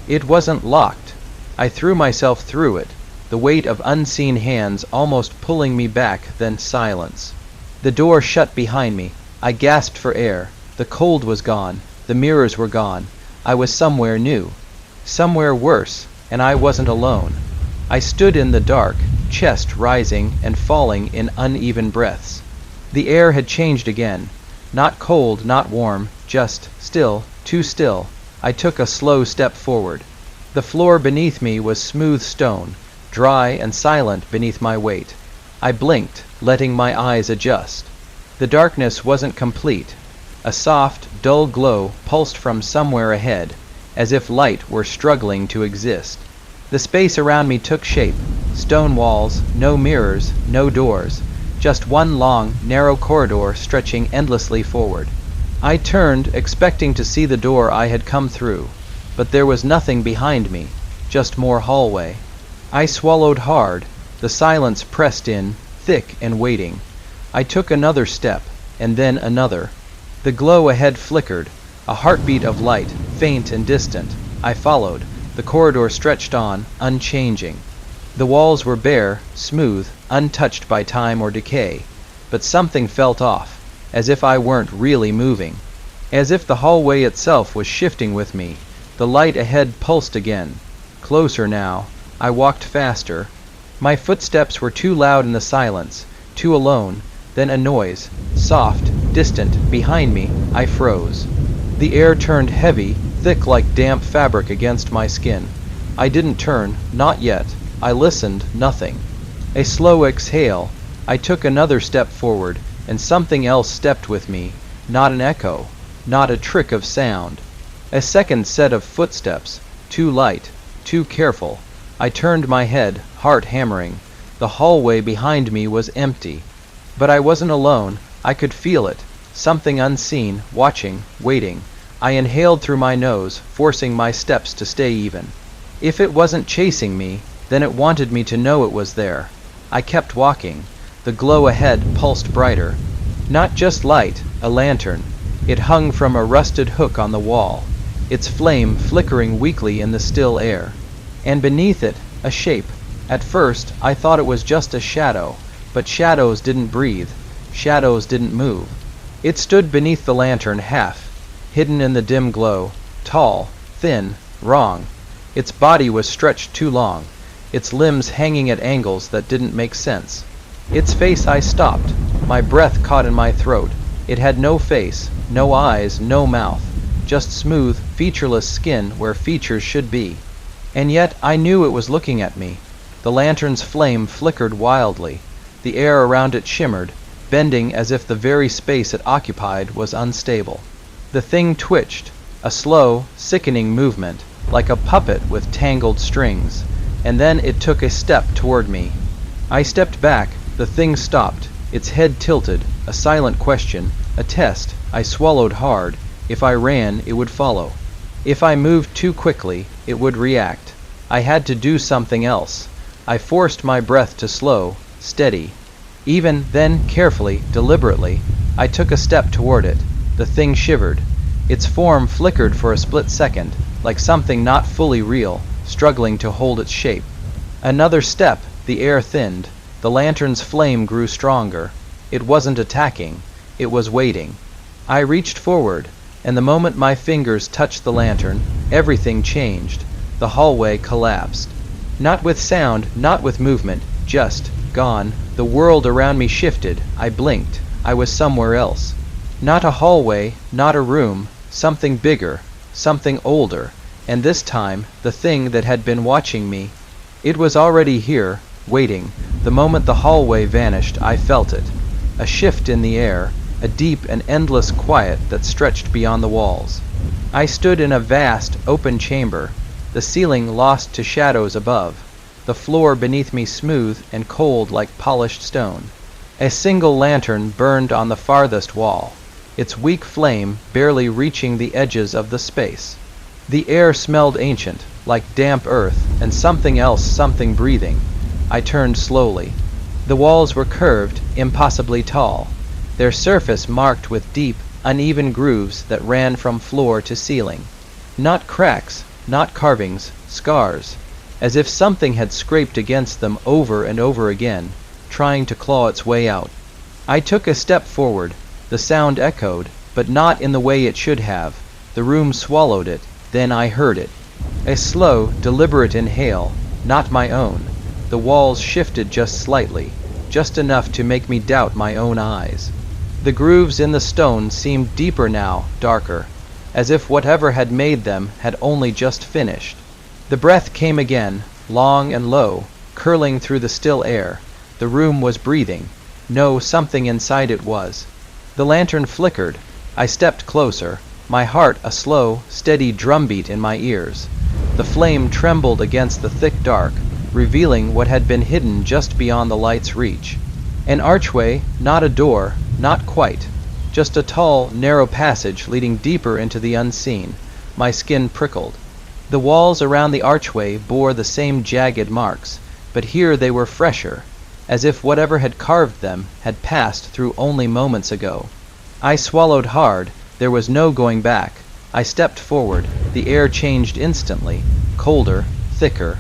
It wasn't locked. I threw myself through it, the weight of unseen hands almost pulling me back, then silence. The door shut behind me. I gasped for air. The cold was gone. The mirrors were gone. I was somewhere new. Somewhere worse, and I wasn't alone. I stood in the dark, chest rising and falling in uneven breaths. The air had changed again. Not cold, not warm, just still, too still. I took a slow step forward. The floor beneath me was smooth stone, dry and silent beneath my weight. I blinked, letting my eyes adjust. The darkness wasn't complete. A soft, dull glow pulsed from somewhere ahead, as if light were struggling to exist. The space around me took shape. Stone walls, no mirrors, no doors. Just one long, narrow corridor stretching endlessly forward. I turned, expecting to see the door I had come through, but there was nothing behind me, just more hallway. I swallowed hard. The silence pressed in, thick and waiting. I took another step, and then another. The glow ahead flickered, a heartbeat of light, faint and distant. I followed. The corridor stretched on, unchanging. The walls were bare, smooth, untouched by time or decay, but something felt off, as if I weren't really moving. As if the hallway itself was shifting with me. The light ahead pulsed again. Closer now. I walked faster. My footsteps were too loud in the silence, too alone. Then a noise, soft, distant, behind me. I froze. The air turned heavy, thick like damp fabric against my skin. I didn't turn, not yet. I listened, nothing. A slow exhale. I took another step forward, and something else stepped with me, not an echo, not a trick of sound. A second set of footsteps, too light, too careful. I turned my head, heart hammering. The hallway behind me was empty. But I wasn't alone. I could feel it. Something unseen, watching, waiting. I inhaled through my nose, forcing my steps to stay even. If it wasn't chasing me, then it wanted me to know it was there. I kept walking. The glow ahead pulsed brighter. Not just light, a lantern. It hung from a rusted hook on the wall, its flame flickering weakly in the still air. And beneath it, a shape. At first, I thought it was just a shadow, but shadows didn't breathe. Shadows didn't move. It stood beneath the lantern, half hidden in the dim glow, tall, thin, wrong. Its body was stretched too long, its limbs hanging at angles that didn't make sense. Its face. I stopped. My breath caught in my throat. It had no face, no eyes, no mouth, just smooth, featureless skin where features should be. And yet I knew it was looking at me. The lantern's flame flickered wildly. The air around it shimmered, bending as if the very space it occupied was unstable. The thing twitched, a slow, sickening movement, like a puppet with tangled strings, and then it took a step toward me. I stepped back. The thing stopped, its head tilted, a silent question, a test. I swallowed hard. If I ran, it would follow. If I moved too quickly, it would react. I had to do something else. I forced my breath to slow, steady. Even then, carefully, deliberately, I took a step toward it. The thing shivered. Its form flickered for a split second, like something not fully real, struggling to hold its shape. Another step. The air thinned. The lantern's flame grew stronger. It wasn't attacking. It was waiting. I reached forward, and the moment my fingers touched the lantern, everything changed. The hallway collapsed. Not with sound, not with movement, just gone. The world around me shifted. I blinked. I was somewhere else. Not a hallway, not a room, something bigger, something older, and this time, the thing that had been watching me. It was already here, waiting. The moment the hallway vanished, I felt it. A shift in the air, a deep and endless quiet that stretched beyond the walls. I stood in a vast, open chamber, the ceiling lost to shadows above, the floor beneath me smooth and cold like polished stone. A single lantern burned on the farthest wall, its weak flame barely reaching the edges of the space. The air smelled ancient, like damp earth, and something else, something breathing. I turned slowly. The walls were curved, impossibly tall, their surface marked with deep, uneven grooves that ran from floor to ceiling. Not cracks, not carvings, scars, as if something had scraped against them over and over again, trying to claw its way out. I took a step forward. The sound echoed, but not in the way it should have. The room swallowed it, then I heard it. A slow, deliberate inhale, not my own. The walls shifted just slightly, just enough to make me doubt my own eyes. The grooves in the stone seemed deeper now, darker, as if whatever had made them had only just finished. The breath came again, long and low, curling through the still air. The room was breathing. No, something inside it was. The lantern flickered. I stepped closer, my heart a slow, steady drumbeat in my ears. The flame trembled against the thick dark, revealing what had been hidden just beyond the light's reach. An archway, not a door, not quite. Just a tall, narrow passage leading deeper into the unseen. My skin prickled. The walls around the archway bore the same jagged marks, but here they were fresher, as if whatever had carved them had passed through only moments ago. I swallowed hard. There was no going back. I stepped forward. The air changed instantly, colder, thicker.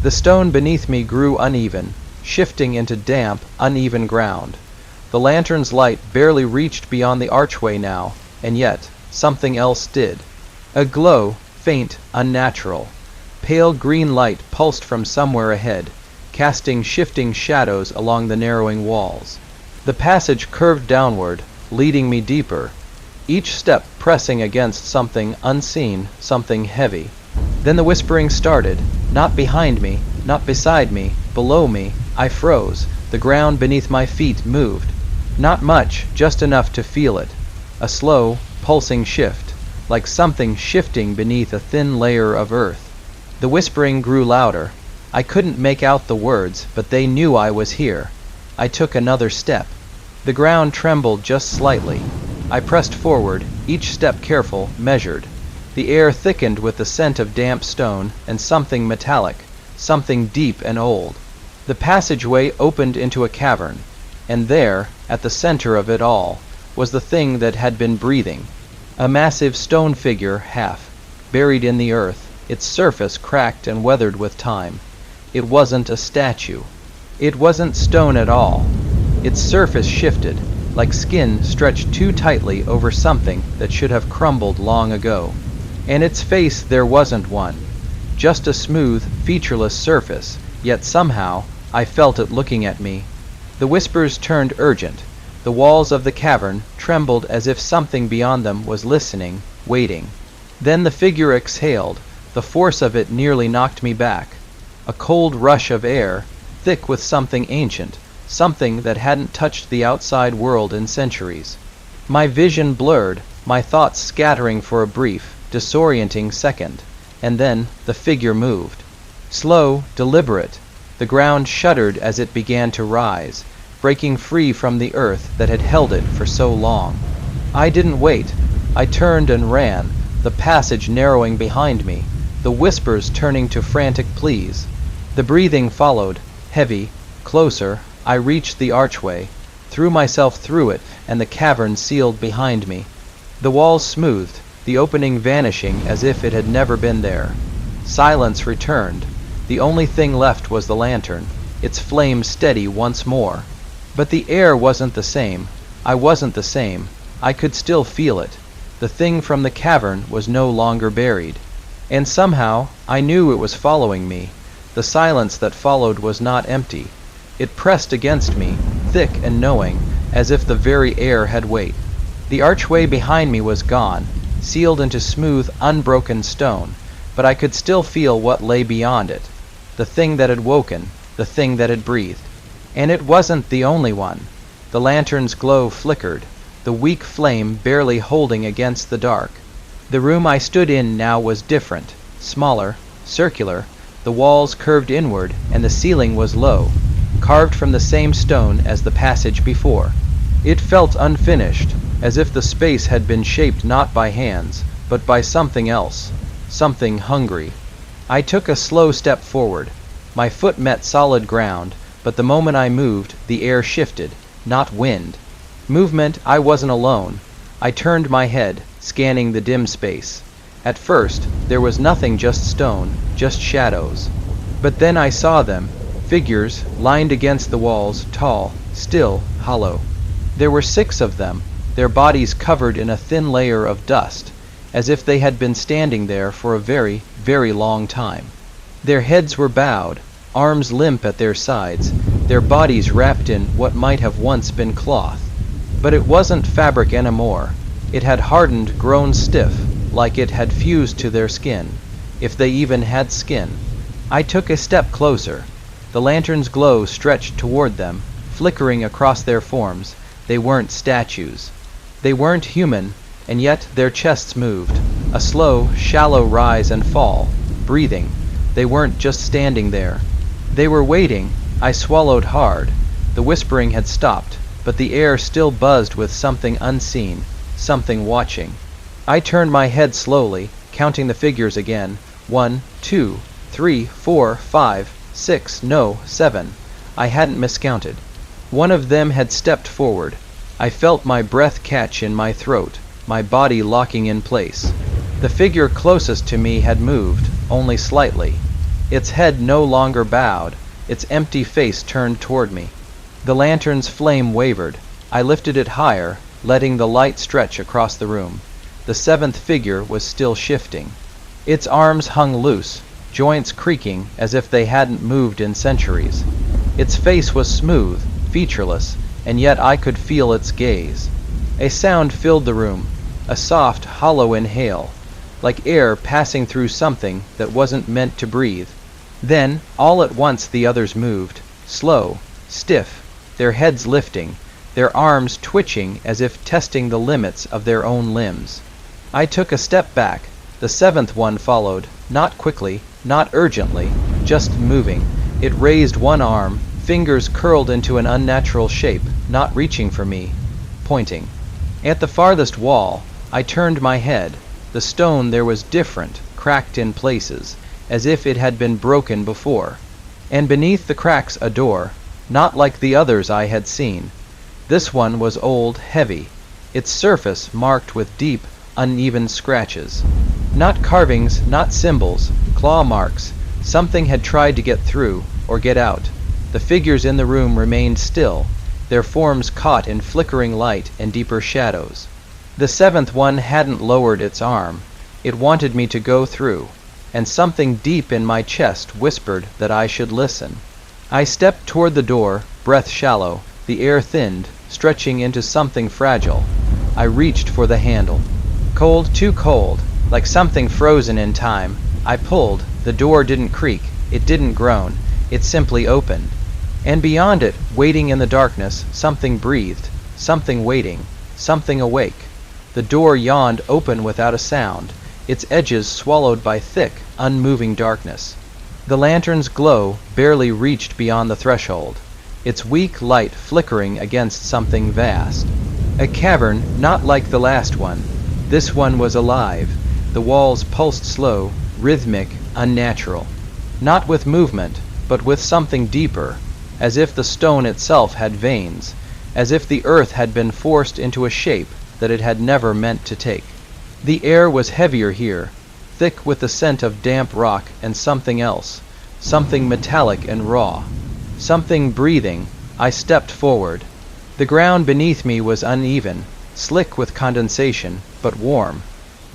The stone beneath me grew uneven, shifting into damp, uneven ground. The lantern's light barely reached beyond the archway now, and yet something else did. A glow, faint, unnatural. Pale green light pulsed from somewhere ahead, casting shifting shadows along the narrowing walls. The passage curved downward, leading me deeper, each step pressing against something unseen, something heavy. Then the whispering started, not behind me, not beside me, below me. I froze. The ground beneath my feet moved. Not much, just enough to feel it. A slow, pulsing shift, like something shifting beneath a thin layer of earth. The whispering grew louder. I couldn't make out the words, but they knew I was here. I took another step. The ground trembled just slightly. I pressed forward, each step careful, measured. The air thickened with the scent of damp stone and something metallic, something deep and old. The passageway opened into a cavern, and there, at the center of it all, was the thing that had been breathing. A massive stone figure, half buried in the earth, its surface cracked and weathered with time. It wasn't a statue. It wasn't stone at all. Its surface shifted, like skin stretched too tightly over something that should have crumbled long ago. And its face, there wasn't one. Just a smooth, featureless surface, yet somehow I felt it looking at me. The whispers turned urgent. The walls of the cavern trembled as if something beyond them was listening, waiting. Then the figure exhaled. The force of it nearly knocked me back. A cold rush of air, thick with something ancient, something that hadn't touched the outside world in centuries. My vision blurred, my thoughts scattering for a brief, disorienting second, and then the figure moved. Slow, deliberate. The ground shuddered as it began to rise, breaking free from the earth that had held it for so long. I didn't wait. I turned and ran, the passage narrowing behind me, the whispers turning to frantic pleas. The breathing followed, heavy, closer. I reached the archway, threw myself through it, and the cavern sealed behind me. The walls smoothed, the opening vanishing as if it had never been there. Silence returned. The only thing left was the lantern, its flame steady once more. But the air wasn't the same. I wasn't the same. I could still feel it. The thing from the cavern was no longer buried. And somehow, I knew it was following me. The silence that followed was not empty. It pressed against me, thick and knowing, as if the very air had weight. The archway behind me was gone, sealed into smooth, unbroken stone, but I could still feel what lay beyond it. The thing that had woken, the thing that had breathed. And it wasn't the only one. The lantern's glow flickered, the weak flame barely holding against the dark. The room I stood in now was different, smaller, circular. The walls curved inward, and the ceiling was low, carved from the same stone as the passage before. It felt unfinished, as if the space had been shaped not by hands, but by something else, something hungry. I took a slow step forward. My foot met solid ground, but the moment I moved, the air shifted, not wind. Movement, I wasn't alone. I turned my head, scanning the dim space. At first, there was nothing, just stone, just shadows. But then I saw them, figures, lined against the walls, tall, still, hollow. There were 6 of them, their bodies covered in a thin layer of dust, as if they had been standing there for a very, very long time. Their heads were bowed, arms limp at their sides, their bodies wrapped in what might have once been cloth. But it wasn't fabric anymore. It had hardened, grown stiff, like it had fused to their skin, if they even had skin. I took a step closer. The lantern's glow stretched toward them, flickering across their forms. They weren't statues. They weren't human, and yet their chests moved, a slow, shallow rise and fall, breathing. They weren't just standing there. They were waiting. I swallowed hard. The whispering had stopped, but the air still buzzed with something unseen, something watching. I turned my head slowly, counting the figures again. 1, 2, 3, 4, 5, 6, no, 7. I hadn't miscounted. One of them had stepped forward. I felt my breath catch in my throat, my body locking in place. The figure closest to me had moved, only slightly. Its head no longer bowed, its empty face turned toward me. The lantern's flame wavered. I lifted it higher, letting the light stretch across the room. The 7th figure was still shifting. Its arms hung loose, joints creaking as if they hadn't moved in centuries. Its face was smooth, featureless, and yet I could feel its gaze. A sound filled the room, a soft, hollow inhale, like air passing through something that wasn't meant to breathe. Then, all at once the others moved, slow, stiff, their heads lifting, their arms twitching as if testing the limits of their own limbs. I took a step back. The seventh one followed, not quickly, not urgently, just moving. It raised one arm, fingers curled into an unnatural shape, not reaching for me, pointing. At the farthest wall, I turned my head. The stone there was different, cracked in places, as if it had been broken before. And beneath the cracks a door, not like the others I had seen. This one was old, heavy, its surface marked with deep, uneven scratches. Not carvings, not symbols, claw marks. Something had tried to get through, or get out. The figures in the room remained still, their forms caught in flickering light and deeper shadows. The seventh one hadn't lowered its arm. It wanted me to go through, and something deep in my chest whispered that I should listen. I stepped toward the door, breath shallow, the air thinned, stretching into something fragile. I reached for the handle. Cold, too cold, like something frozen in time. I pulled. The door didn't creak, it didn't groan, it simply opened. And beyond it, waiting in the darkness, something breathed, something waiting, something awake. The door yawned open without a sound, its edges swallowed by thick, unmoving darkness. The lantern's glow barely reached beyond the threshold, its weak light flickering against something vast. A cavern not like the last one. This one was alive. The walls pulsed slow, rhythmic, unnatural. Not with movement, but with something deeper, as if the stone itself had veins, as if the earth had been forced into a shape that it had never meant to take. The air was heavier here, thick with the scent of damp rock and something else, something metallic and raw. Something breathing. I stepped forward. The ground beneath me was uneven, slick with condensation, but warm.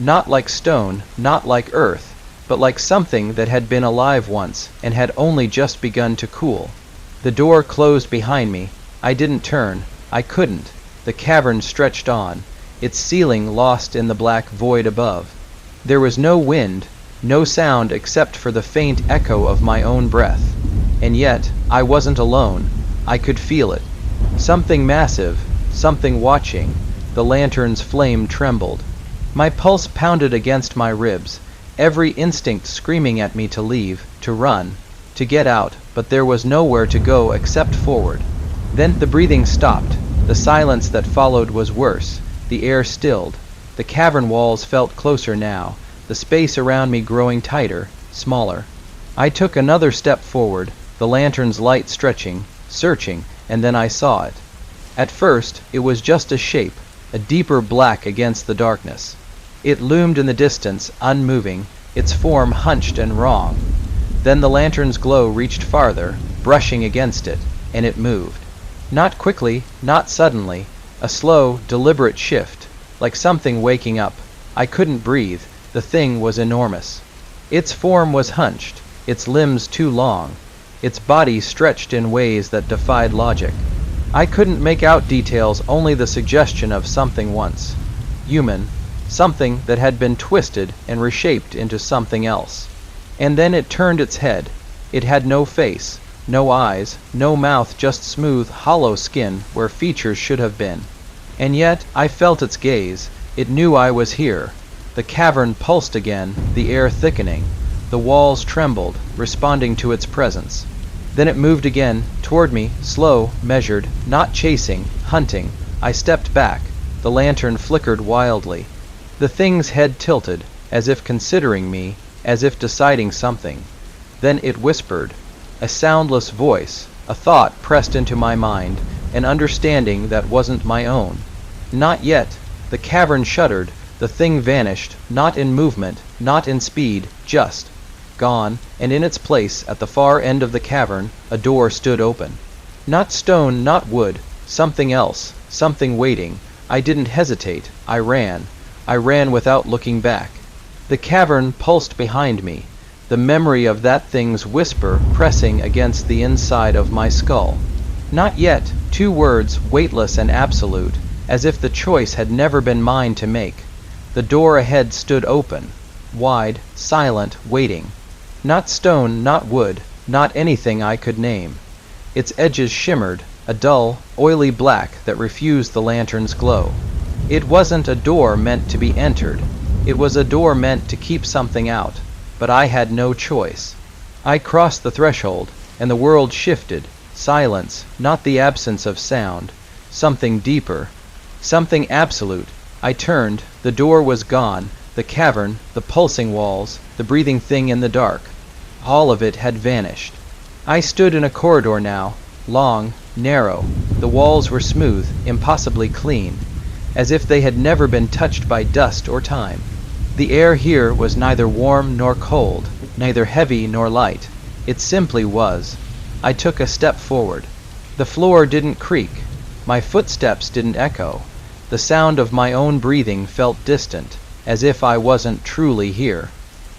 Not like stone, not like earth, but like something that had been alive once and had only just begun to cool. The door closed behind me. I didn't turn. I couldn't. The cavern stretched on, its ceiling lost in the black void above. There was no wind, no sound except for the faint echo of my own breath. And yet, I wasn't alone. I could feel it. Something massive, something watching. The lantern's flame trembled. My pulse pounded against my ribs, every instinct screaming at me to leave, to run, to get out, but there was nowhere to go except forward. Then the breathing stopped. The silence that followed was worse. The air stilled. The cavern walls felt closer now, the space around me growing tighter, smaller. I took another step forward, the lantern's light stretching, searching, and then I saw it. At first, it was just a shape, a deeper black against the darkness. It loomed in the distance, unmoving, its form hunched and wrong. Then the lantern's glow reached farther, brushing against it, and it moved. Not quickly, not suddenly, a slow, deliberate shift, like something waking up. I couldn't breathe. The thing was enormous. Its form was hunched, its limbs too long, its body stretched in ways that defied logic. I couldn't make out details, only the suggestion of something once human, something that had been twisted and reshaped into something else. And then it turned its head. It had no face, no eyes, no mouth, just smooth, hollow skin where features should have been. And yet I felt its gaze. It knew I was here. The cavern pulsed again, the air thickening. The walls trembled, responding to its presence. Then it moved again, toward me, slow, measured, not chasing, hunting. I stepped back. The lantern flickered wildly. The thing's head tilted, as if considering me, as if deciding something. Then it whispered. A soundless voice, a thought pressed into my mind, an understanding that wasn't my own. Not yet. The cavern shuddered. The thing vanished, not in movement, not in speed, just gone, and in its place, at the far end of the cavern, a door stood open. Not stone, not wood, something else, something waiting. I didn't hesitate. I ran. I ran without looking back. The cavern pulsed behind me, the memory of that thing's whisper pressing against the inside of my skull. Not yet. 2 words, weightless and absolute, as if the choice had never been mine to make. The door ahead stood open, wide, silent, waiting. Not stone, not wood, not anything I could name. Its edges shimmered, a dull, oily black that refused the lantern's glow. It wasn't a door meant to be entered. It was a door meant to keep something out, but I had no choice. I crossed the threshold, and the world shifted. Silence, not the absence of sound. Something deeper. Something absolute. I turned. The door was gone. The cavern, the pulsing walls, the breathing thing in the dark. All of it had vanished. I stood in a corridor now, long, narrow. The walls were smooth, impossibly clean, as if they had never been touched by dust or time. The air here was neither warm nor cold, neither heavy nor light. It simply was. I took a step forward. The floor didn't creak. My footsteps didn't echo. The sound of my own breathing felt distant, as if I wasn't truly here.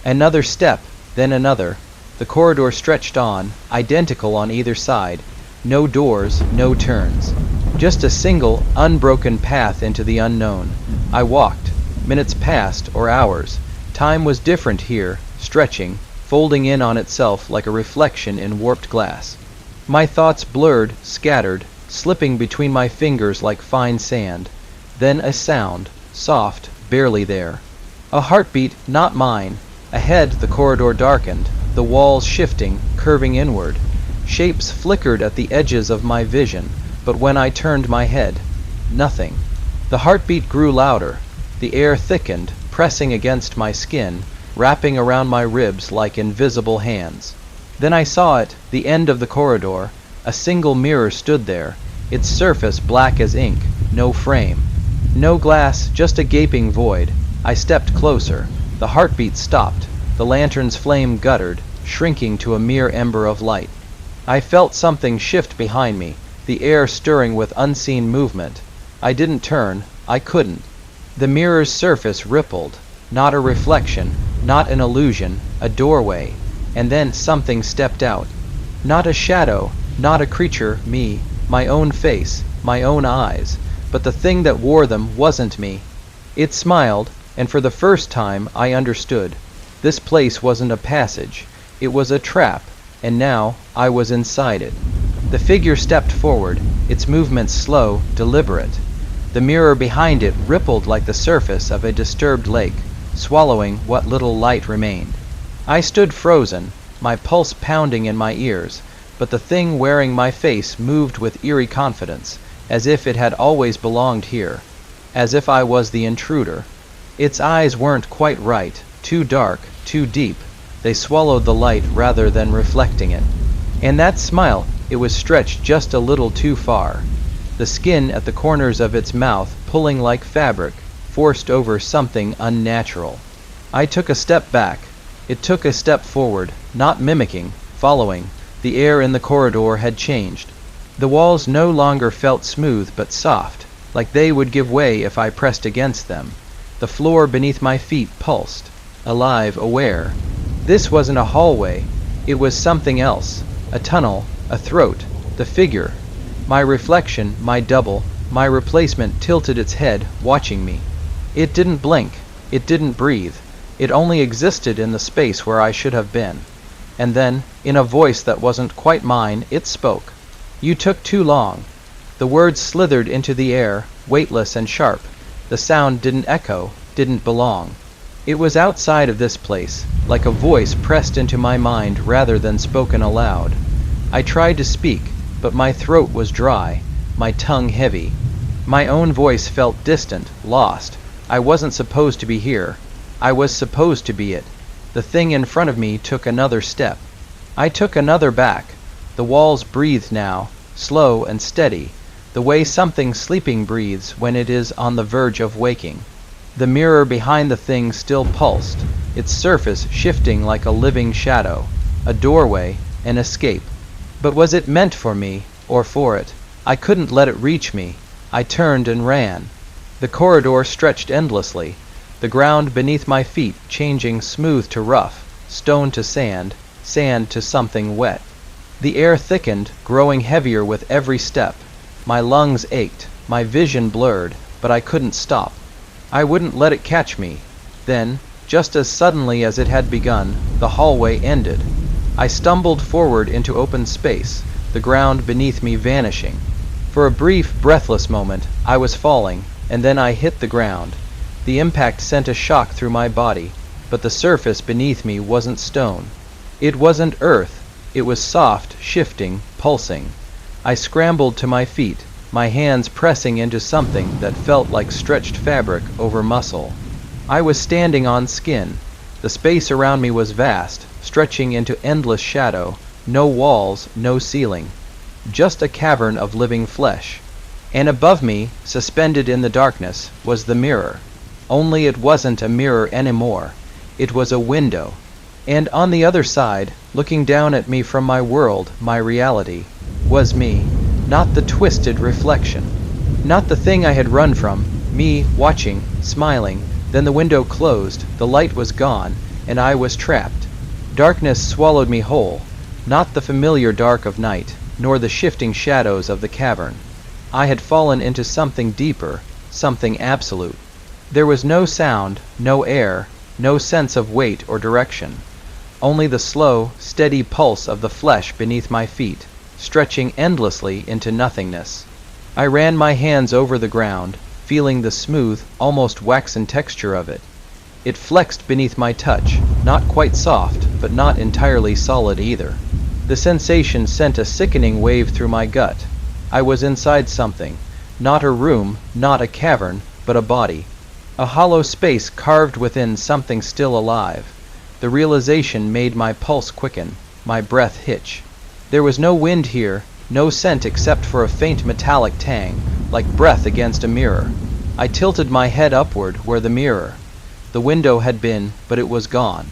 Another step, then another. The corridor stretched on, identical on either side. No doors, no turns. Just a single, unbroken path into the unknown. I walked. Minutes passed, or hours. Time was different here, stretching, folding in on itself like a reflection in warped glass. My thoughts blurred, scattered, slipping between my fingers like fine sand. Then a sound, soft, barely there. A heartbeat, not mine. Ahead the corridor darkened, the walls shifting, curving inward. Shapes flickered at the edges of my vision, but when I turned my head, nothing. The heartbeat grew louder. The air thickened, pressing against my skin, wrapping around my ribs like invisible hands. Then I saw it, the end of the corridor. A single mirror stood there, its surface black as ink, no frame. No glass, just a gaping void. I stepped closer. The heartbeat stopped. The lantern's flame guttered, shrinking to a mere ember of light. I felt something shift behind me, the air stirring with unseen movement. I didn't turn. I couldn't. The mirror's surface rippled. Not a reflection, not an illusion, a doorway. And then something stepped out. Not a shadow, not a creature, me, my own face, my own eyes. But the thing that wore them wasn't me. It smiled, and for the first time I understood. This place wasn't a passage. It was a trap, and now I was inside it. The figure stepped forward, its movements slow, deliberate. The mirror behind it rippled like the surface of a disturbed lake, swallowing what little light remained. I stood frozen, my pulse pounding in my ears, but the thing wearing my face moved with eerie confidence, as if it had always belonged here, as if I was the intruder. Its eyes weren't quite right, too dark, too deep. They swallowed the light rather than reflecting it. And that smile, it was stretched just a little too far. The skin at the corners of its mouth pulling like fabric, forced over something unnatural. I took a step back. It took a step forward, not mimicking, following. The air in the corridor had changed. The walls no longer felt smooth but soft, like they would give way if I pressed against them. The floor beneath my feet pulsed, alive, aware. This wasn't a hallway. It was something else. A tunnel, a throat, the figure. My reflection, my double, my replacement tilted its head, watching me. It didn't blink. It didn't breathe. It only existed in the space where I should have been. And then, in a voice that wasn't quite mine, it spoke. "You took too long." The words slithered into the air, weightless and sharp. The sound didn't echo, didn't belong. It was outside of this place, like a voice pressed into my mind rather than spoken aloud. I tried to speak, but my throat was dry, my tongue heavy. My own voice felt distant, lost. I wasn't supposed to be here. I was supposed to be it. The thing in front of me took another step. I took another back. The walls breathed now, slow and steady, the way something sleeping breathes when it is on the verge of waking. The mirror behind the thing still pulsed, its surface shifting like a living shadow, a doorway, an escape. But was it meant for me, or for it? I couldn't let it reach me. I turned and ran. The corridor stretched endlessly, the ground beneath my feet changing smooth to rough, stone to sand, sand to something wet. The air thickened, growing heavier with every step. My lungs ached, my vision blurred, but I couldn't stop. I wouldn't let it catch me. Then, just as suddenly as it had begun, the hallway ended. I stumbled forward into open space, the ground beneath me vanishing. For a brief, breathless moment, I was falling, and then I hit the ground. The impact sent a shock through my body, but the surface beneath me wasn't stone. It wasn't earth. It was soft, shifting, pulsing. I scrambled to my feet, my hands pressing into something that felt like stretched fabric over muscle. I was standing on skin. The space around me was vast, stretching into endless shadow, no walls, no ceiling. Just a cavern of living flesh. And above me, suspended in the darkness, was the mirror. Only it wasn't a mirror anymore. It was a window. And on the other side, looking down at me from my world, my reality, was me. Not the twisted reflection. Not the thing I had run from. Me, watching, smiling. Then the window closed, the light was gone, and I was trapped. Darkness swallowed me whole. Not the familiar dark of night, nor the shifting shadows of the cavern. I had fallen into something deeper, something absolute. There was no sound, no air, no sense of weight or direction. Only the slow, steady pulse of the flesh beneath my feet, stretching endlessly into nothingness. I ran my hands over the ground, feeling the smooth, almost waxen texture of it. It flexed beneath my touch, not quite soft, but not entirely solid either. The sensation sent a sickening wave through my gut. I was inside something, not a room, not a cavern, but a body. A hollow space carved within something still alive. The realization made my pulse quicken, my breath hitch. There was no wind here, no scent except for a faint metallic tang, like breath against a mirror. I tilted my head upward where the mirror. The window had been, but it was gone.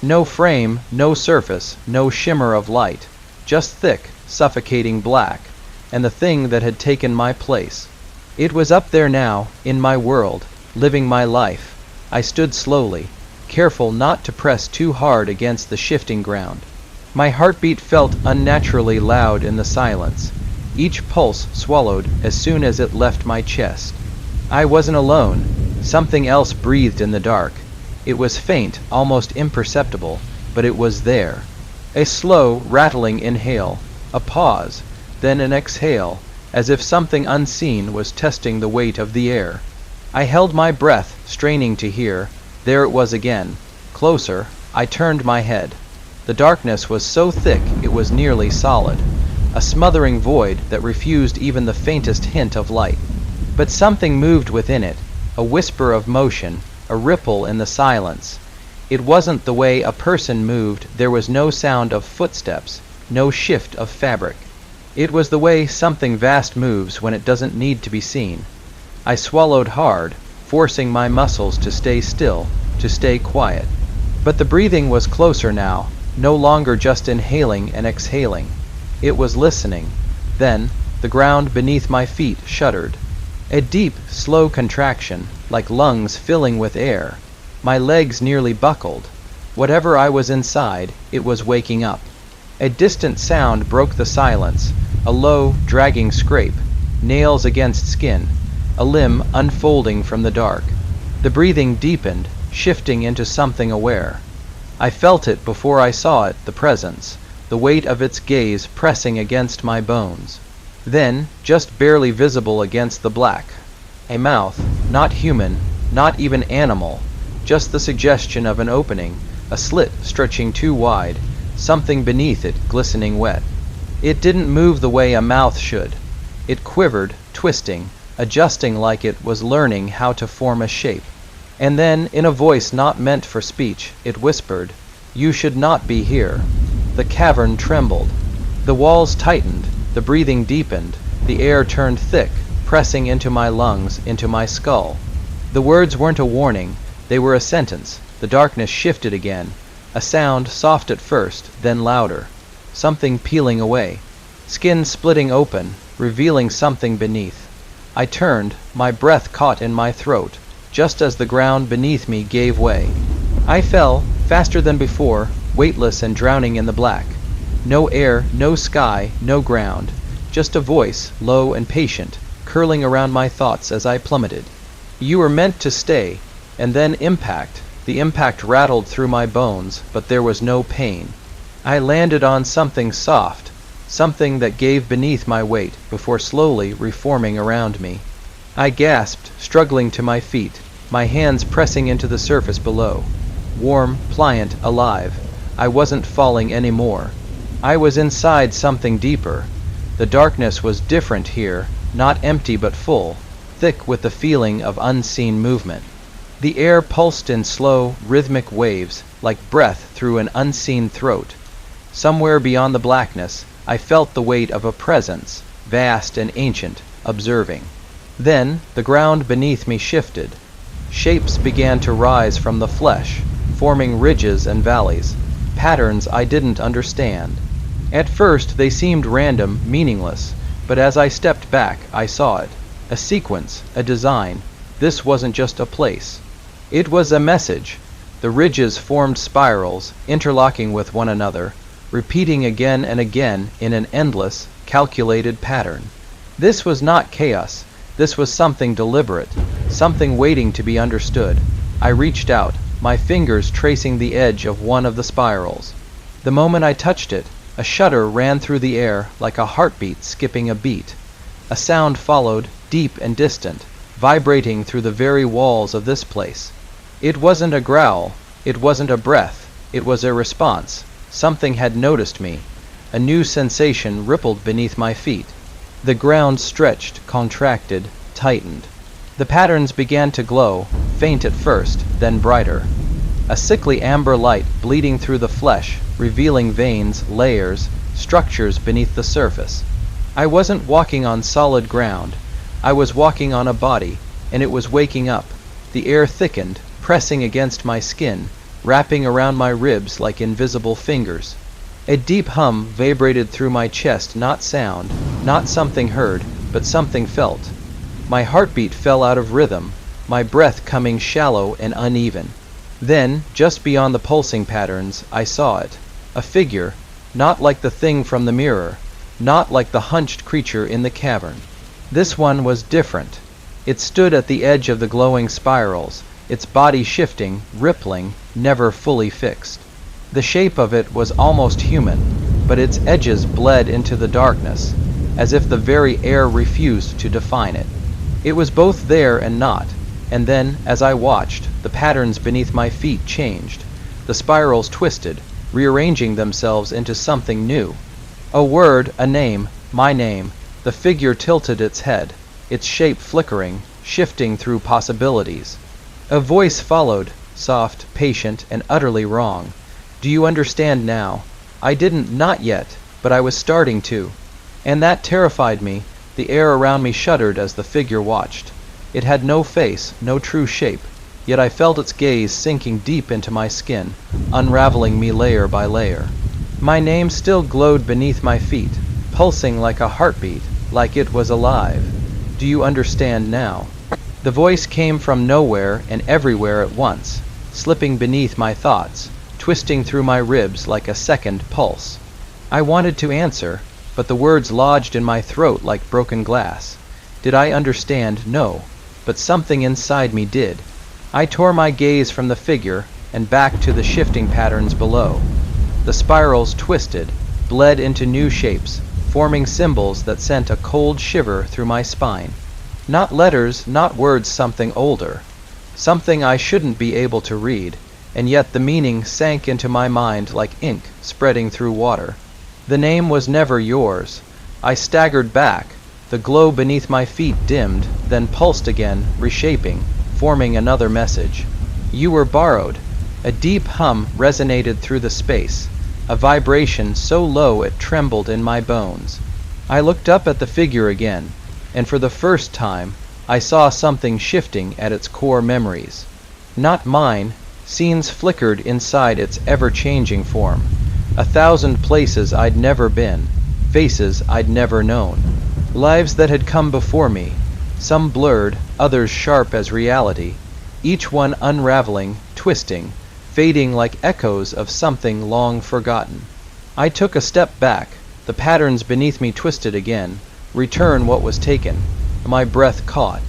No frame, no surface, no shimmer of light, just thick, suffocating black, and the thing that had taken my place. It was up there now, in my world, living my life. I stood slowly, careful not to press too hard against the shifting ground. My heartbeat felt unnaturally loud in the silence, each pulse swallowed as soon as it left my chest. I wasn't alone. Something else breathed in the dark. It was faint, almost imperceptible, but it was there. A slow, rattling inhale, a pause, then an exhale, as if something unseen was testing the weight of the air. I held my breath, straining to hear. There it was again. Closer. I turned my head. The darkness was so thick it was nearly solid, a smothering void that refused even the faintest hint of light. But something moved within it, a whisper of motion, a ripple in the silence. It wasn't the way a person moved. There was no sound of footsteps, no shift of fabric. It was the way something vast moves when it doesn't need to be seen. I swallowed hard, forcing my muscles to stay still, to stay quiet. But the breathing was closer now, no longer just inhaling and exhaling. It was listening. Then, the ground beneath my feet shuddered. A deep, slow contraction, like lungs filling with air. My legs nearly buckled. Whatever I was inside, it was waking up. A distant sound broke the silence, a low, dragging scrape, nails against skin, a limb unfolding from the dark. The breathing deepened, shifting into something aware. I felt it before I saw it, the presence, the weight of its gaze pressing against my bones. Then, just barely visible against the black, a mouth, not human, not even animal, just the suggestion of an opening, a slit stretching too wide, something beneath it glistening wet. It didn't move the way a mouth should. It quivered, twisting, adjusting like it was learning how to form a shape. And then, in a voice not meant for speech, it whispered, "You should not be here." The cavern trembled. The walls tightened, the breathing deepened, the air turned thick, pressing into my lungs, into my skull. The words weren't a warning, they were a sentence. The darkness shifted again, a sound soft at first, then louder. Something peeling away, skin splitting open, revealing something beneath. I turned, my breath caught in my throat, just as the ground beneath me gave way. I fell, faster than before, weightless and drowning in the black. No air, no sky, no ground, just a voice, low and patient, curling around my thoughts as I plummeted. You were meant to stay, and then impact. The impact rattled through my bones, but there was no pain. I landed on something soft, something that gave beneath my weight before slowly reforming around me. I gasped, struggling to my feet, my hands pressing into the surface below. Warm, pliant, alive. I wasn't falling anymore. I was inside something deeper. The darkness was different here, not empty but full, thick with the feeling of unseen movement. The air pulsed in slow, rhythmic waves, like breath through an unseen throat. Somewhere beyond the blackness, I felt the weight of a presence, vast and ancient, observing. Then, the ground beneath me shifted. Shapes began to rise from the flesh, forming ridges and valleys, patterns I didn't understand. At first, they seemed random, meaningless, but as I stepped back, I saw it. A sequence, a design. This wasn't just a place. It was a message. The ridges formed spirals, interlocking with one another, repeating again and again in an endless, calculated pattern. This was not chaos. This was something deliberate, something waiting to be understood. I reached out, my fingers tracing the edge of one of the spirals. The moment I touched it, a shudder ran through the air like a heartbeat skipping a beat. A sound followed, deep and distant, vibrating through the very walls of this place. It wasn't a growl, it wasn't a breath, it was a response. Something had noticed me. A new sensation rippled beneath my feet. The ground stretched, contracted, tightened. The patterns began to glow, faint at first, then brighter. A sickly amber light bleeding through the flesh, revealing veins, layers, structures beneath the surface. I wasn't walking on solid ground. I was walking on a body, and it was waking up. The air thickened, pressing against my skin, wrapping around my ribs like invisible fingers. A deep hum vibrated through my chest, not sound, not something heard, but something felt. My heartbeat fell out of rhythm, my breath coming shallow and uneven. Then, just beyond the pulsing patterns, I saw it. A figure, not like the thing from the mirror, not like the hunched creature in the cavern. This one was different. It stood at the edge of the glowing spirals, its body shifting, rippling, never fully fixed. The shape of it was almost human, but its edges bled into the darkness, as if the very air refused to define it. It was both there and not, and then, as I watched, the patterns beneath my feet changed. The spirals twisted, rearranging themselves into something new. A word, a name, my name. The figure tilted its head, its shape flickering, shifting through possibilities. A voice followed, soft, patient, and utterly wrong. Do you understand now? I didn't, not yet, but I was starting to. And that terrified me. The air around me shuddered as the figure watched. It had no face, no true shape, yet I felt its gaze sinking deep into my skin, unraveling me layer by layer. My name still glowed beneath my feet, pulsing like a heartbeat, like it was alive. Do you understand now? The voice came from nowhere and everywhere at once, slipping beneath my thoughts, twisting through my ribs like a second pulse. I wanted to answer, but the words lodged in my throat like broken glass. Did I understand? No, but something inside me did. I tore my gaze from the figure and back to the shifting patterns below. The spirals twisted, bled into new shapes, forming symbols that sent a cold shiver through my spine. Not letters, not words, something older. Something I shouldn't be able to read, and yet the meaning sank into my mind like ink spreading through water. The name was never yours. I staggered back. The glow beneath my feet dimmed, then pulsed again, reshaping, forming another message. You were borrowed. A deep hum resonated through the space, a vibration so low it trembled in my bones. I looked up at the figure again, and for the first time, I saw something shifting at its core memories. Not mine. Scenes flickered inside its ever-changing form. 1,000 places I'd never been, faces I'd never known. Lives that had come before me, some blurred, others sharp as reality, each one unraveling, twisting, fading like echoes of something long forgotten. I took a step back. The patterns beneath me twisted again. Return what was taken. My breath caught.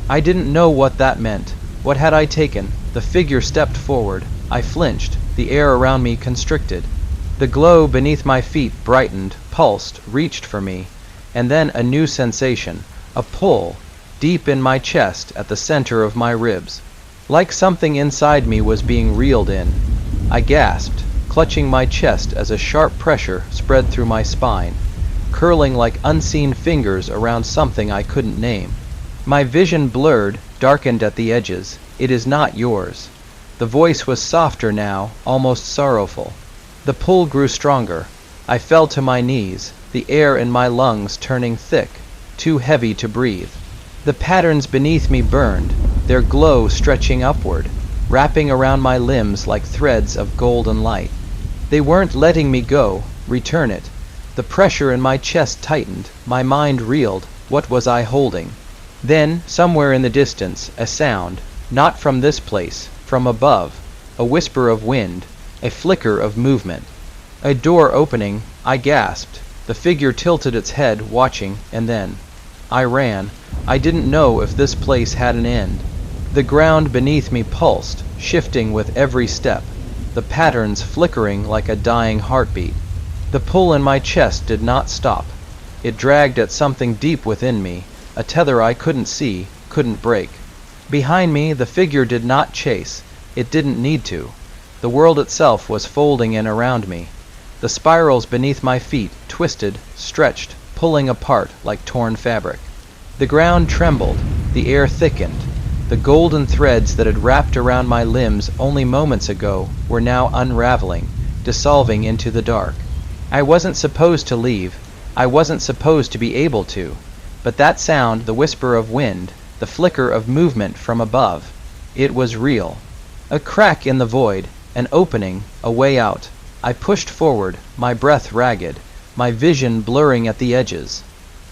I didn't know what that meant. What had I taken? The figure stepped forward. I flinched. The air around me constricted. The glow beneath my feet brightened, pulsed, reached for me, and then a new sensation, a pull, deep in my chest at the center of my ribs. Like something inside me was being reeled in. I gasped, clutching my chest as a sharp pressure spread through my spine, curling like unseen fingers around something I couldn't name. My vision blurred, darkened at the edges. It is not yours. The voice was softer now, almost sorrowful. The pull grew stronger. I fell to my knees, the air in my lungs turning thick, too heavy to breathe. The patterns beneath me burned, their glow stretching upward, wrapping around my limbs like threads of golden light. They weren't letting me go, return it. The pressure in my chest tightened, my mind reeled. What was I holding? Then, somewhere in the distance, a sound, not from this place, from above, a whisper of wind, a flicker of movement. A door opening, I gasped. The figure tilted its head, watching, and then I ran. I didn't know if this place had an end. The ground beneath me pulsed, shifting with every step, the patterns flickering like a dying heartbeat. The pull in my chest did not stop. It dragged at something deep within me, a tether I couldn't see, couldn't break. Behind me, the figure did not chase. It didn't need to. The world itself was folding in around me. The spirals beneath my feet twisted, stretched, pulling apart like torn fabric. The ground trembled, the air thickened. The golden threads that had wrapped around my limbs only moments ago were now unraveling, dissolving into the dark. I wasn't supposed to leave. I wasn't supposed to be able to. But that sound, the whisper of wind, the flicker of movement from above, it was real. A crack in the void, an opening, a way out. I pushed forward, my breath ragged, my vision blurring at the edges.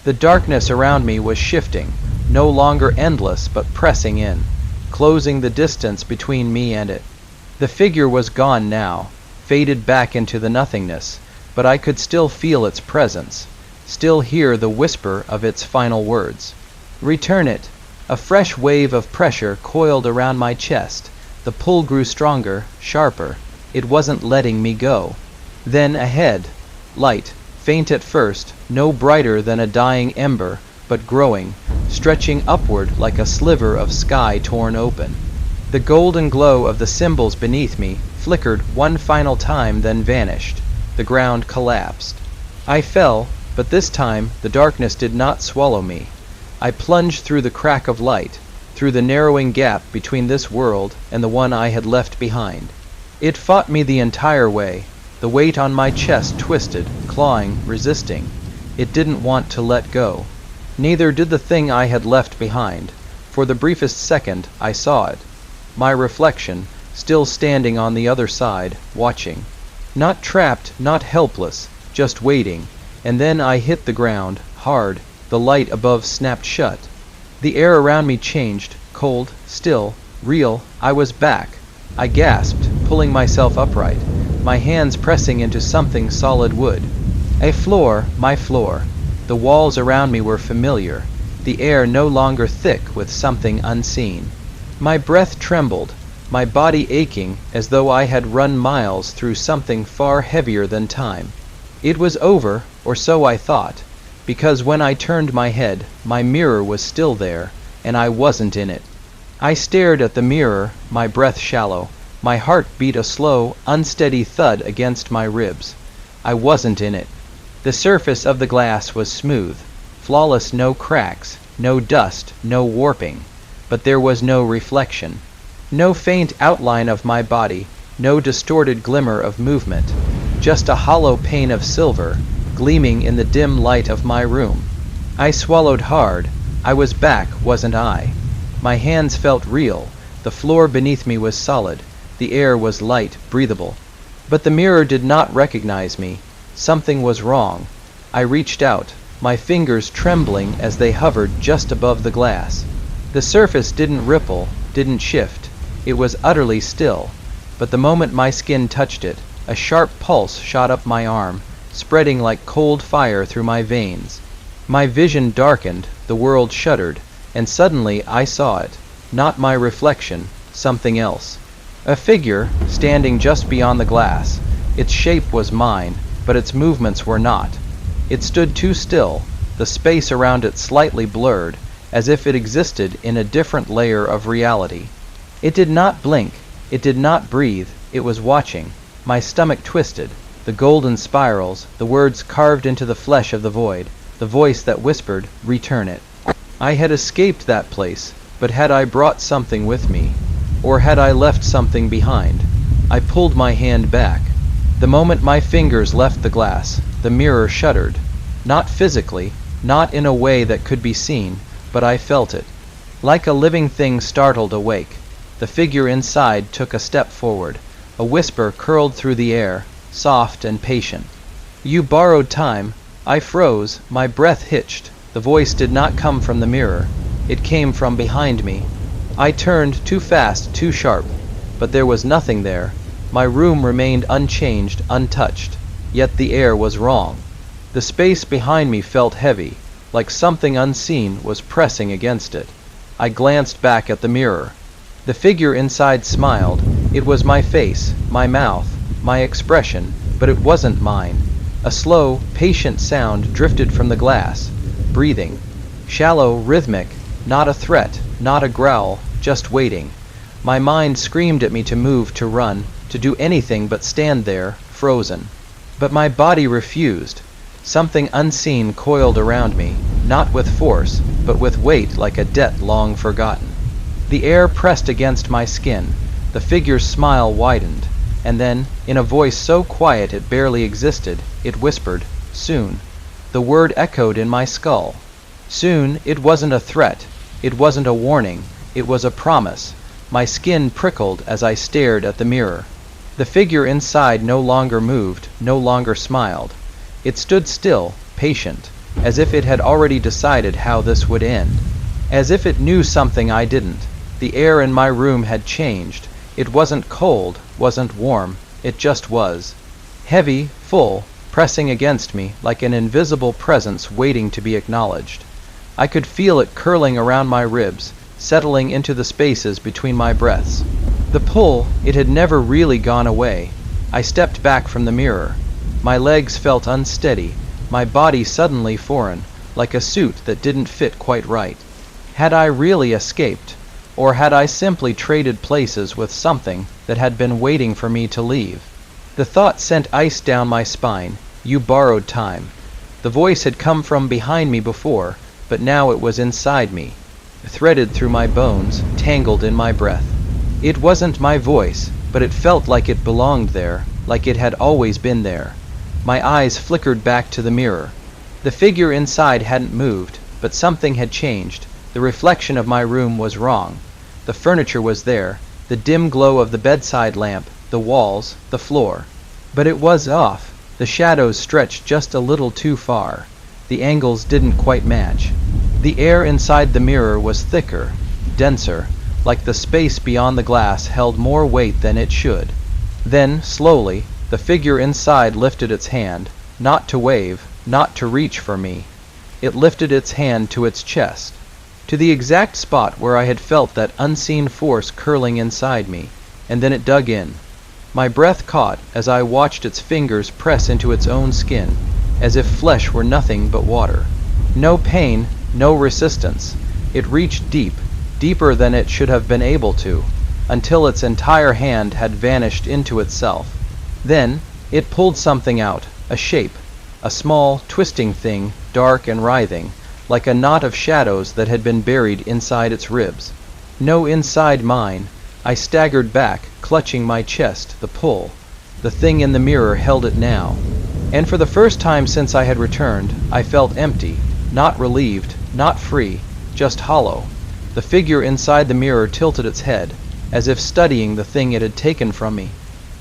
The darkness around me was shifting, no longer endless but pressing in, closing the distance between me and it. The figure was gone now, faded back into the nothingness, but I could still feel its presence, still hear the whisper of its final words. Return it. A fresh wave of pressure coiled around my chest. The pull grew stronger, sharper. It wasn't letting me go. Then ahead, light, faint at first, no brighter than a dying ember, but growing, stretching upward like a sliver of sky torn open. The golden glow of the symbols beneath me flickered one final time, then vanished. The ground collapsed. I fell, but this time the darkness did not swallow me. I plunged through the crack of light, through the narrowing gap between this world and the one I had left behind. It fought me the entire way. The weight on my chest twisted, clawing, resisting. It didn't want to let go. Neither did the thing I had left behind. For the briefest second, I saw it. My reflection, still standing on the other side, watching. Not trapped, not helpless, just waiting. And then I hit the ground, hard. The light above snapped shut. The air around me changed, cold, still, real. I was back. I gasped, pulling myself upright, my hands pressing into something solid wood. A floor, my floor. The walls around me were familiar, the air no longer thick with something unseen. My breath trembled, my body aching as though I had run miles through something far heavier than time. It was over, or so I thought, because when I turned my head, my mirror was still there, and I wasn't in it. I stared at the mirror, my breath shallow, my heart beat a slow, unsteady thud against my ribs. I wasn't in it. The surface of the glass was smooth, flawless, no cracks, no dust, no warping, but there was no reflection. No faint outline of my body, no distorted glimmer of movement, just a hollow pane of silver, gleaming in the dim light of my room. I swallowed hard. I was back, wasn't I? My hands felt real. The floor beneath me was solid. The air was light, breathable. But the mirror did not recognize me. Something was wrong. I reached out, my fingers trembling as they hovered just above the glass. The surface didn't ripple, didn't shift. It was utterly still. But the moment my skin touched it, a sharp pulse shot up my arm, spreading like cold fire through my veins. My vision darkened, the world shuddered, and suddenly I saw it, not my reflection, something else. A figure, standing just beyond the glass, Its shape was mine, but its movements were not. It stood too still, the space around it slightly blurred, as if it existed in a different layer of reality. It did not blink, it did not breathe, it was watching. My stomach twisted, the golden spirals, the words carved into the flesh of the void, the voice that whispered, "Return it." I had escaped that place, but had I brought something with me? Or had I left something behind? I pulled my hand back. The moment my fingers left the glass, the mirror shuddered. Not physically, not in a way that could be seen, but I felt it. Like a living thing startled awake, the figure inside took a step forward. A whisper curled through the air, soft and patient. "You borrowed time." I froze, my breath hitched. The voice did not come from the mirror. It came from behind me. I turned, too fast, too sharp. But there was nothing there. My room remained unchanged, untouched. Yet the air was wrong. The space behind me felt heavy, like something unseen was pressing against it. I glanced back at the mirror. The figure inside smiled. It was my face, my mouth, my expression, but it wasn't mine. A slow, patient sound drifted from the glass. Breathing. Shallow, rhythmic, not a threat, not a growl, just waiting. My mind screamed at me to move, to run, to do anything but stand there, frozen. But my body refused. Something unseen coiled around me, not with force, but with weight like a debt long forgotten. The air pressed against my skin. The figure's smile widened. And then, in a voice so quiet it barely existed, it whispered, "Soon." The word echoed in my skull. Soon, it wasn't a threat. It wasn't a warning. It was a promise. My skin prickled as I stared at the mirror. The figure inside no longer moved, no longer smiled. It stood still, patient, as if it had already decided how this would end. As if it knew something I didn't. The air in my room had changed. It wasn't cold, wasn't warm, it just was. Heavy, full, pressing against me like an invisible presence waiting to be acknowledged. I could feel it curling around my ribs, settling into the spaces between my breaths. The pull, it had never really gone away. I stepped back from the mirror. My legs felt unsteady, my body suddenly foreign, like a suit that didn't fit quite right. Had I really escaped? Or had I simply traded places with something that had been waiting for me to leave? The thought sent ice down my spine. You borrowed time. The voice had come from behind me before, but now it was inside me, threaded through my bones, tangled in my breath. It wasn't my voice, but it felt like it belonged there, like it had always been there. My eyes flickered back to the mirror. The figure inside hadn't moved, but something had changed. The reflection of my room was wrong. The furniture was there, the dim glow of the bedside lamp, the walls, the floor. But it was off. The shadows stretched just a little too far. The angles didn't quite match. The air inside the mirror was thicker, denser, like the space beyond the glass held more weight than it should. Then, slowly, the figure inside lifted its hand, not to wave, not to reach for me. It lifted its hand to its chest, to the exact spot where I had felt that unseen force curling inside me, and then it dug in. My breath caught as I watched its fingers press into its own skin, as if flesh were nothing but water. No pain, no resistance. It reached deep, deeper than it should have been able to, until its entire hand had vanished into itself. Then, it pulled something out, a shape, a small, twisting thing, dark and writhing, like a knot of shadows that had been buried inside its ribs. No inside mine. I staggered back, clutching my chest, the pull. The thing in the mirror held it now. And for the first time since I had returned, I felt empty, not relieved, not free, just hollow. The figure inside the mirror tilted its head, as if studying the thing it had taken from me.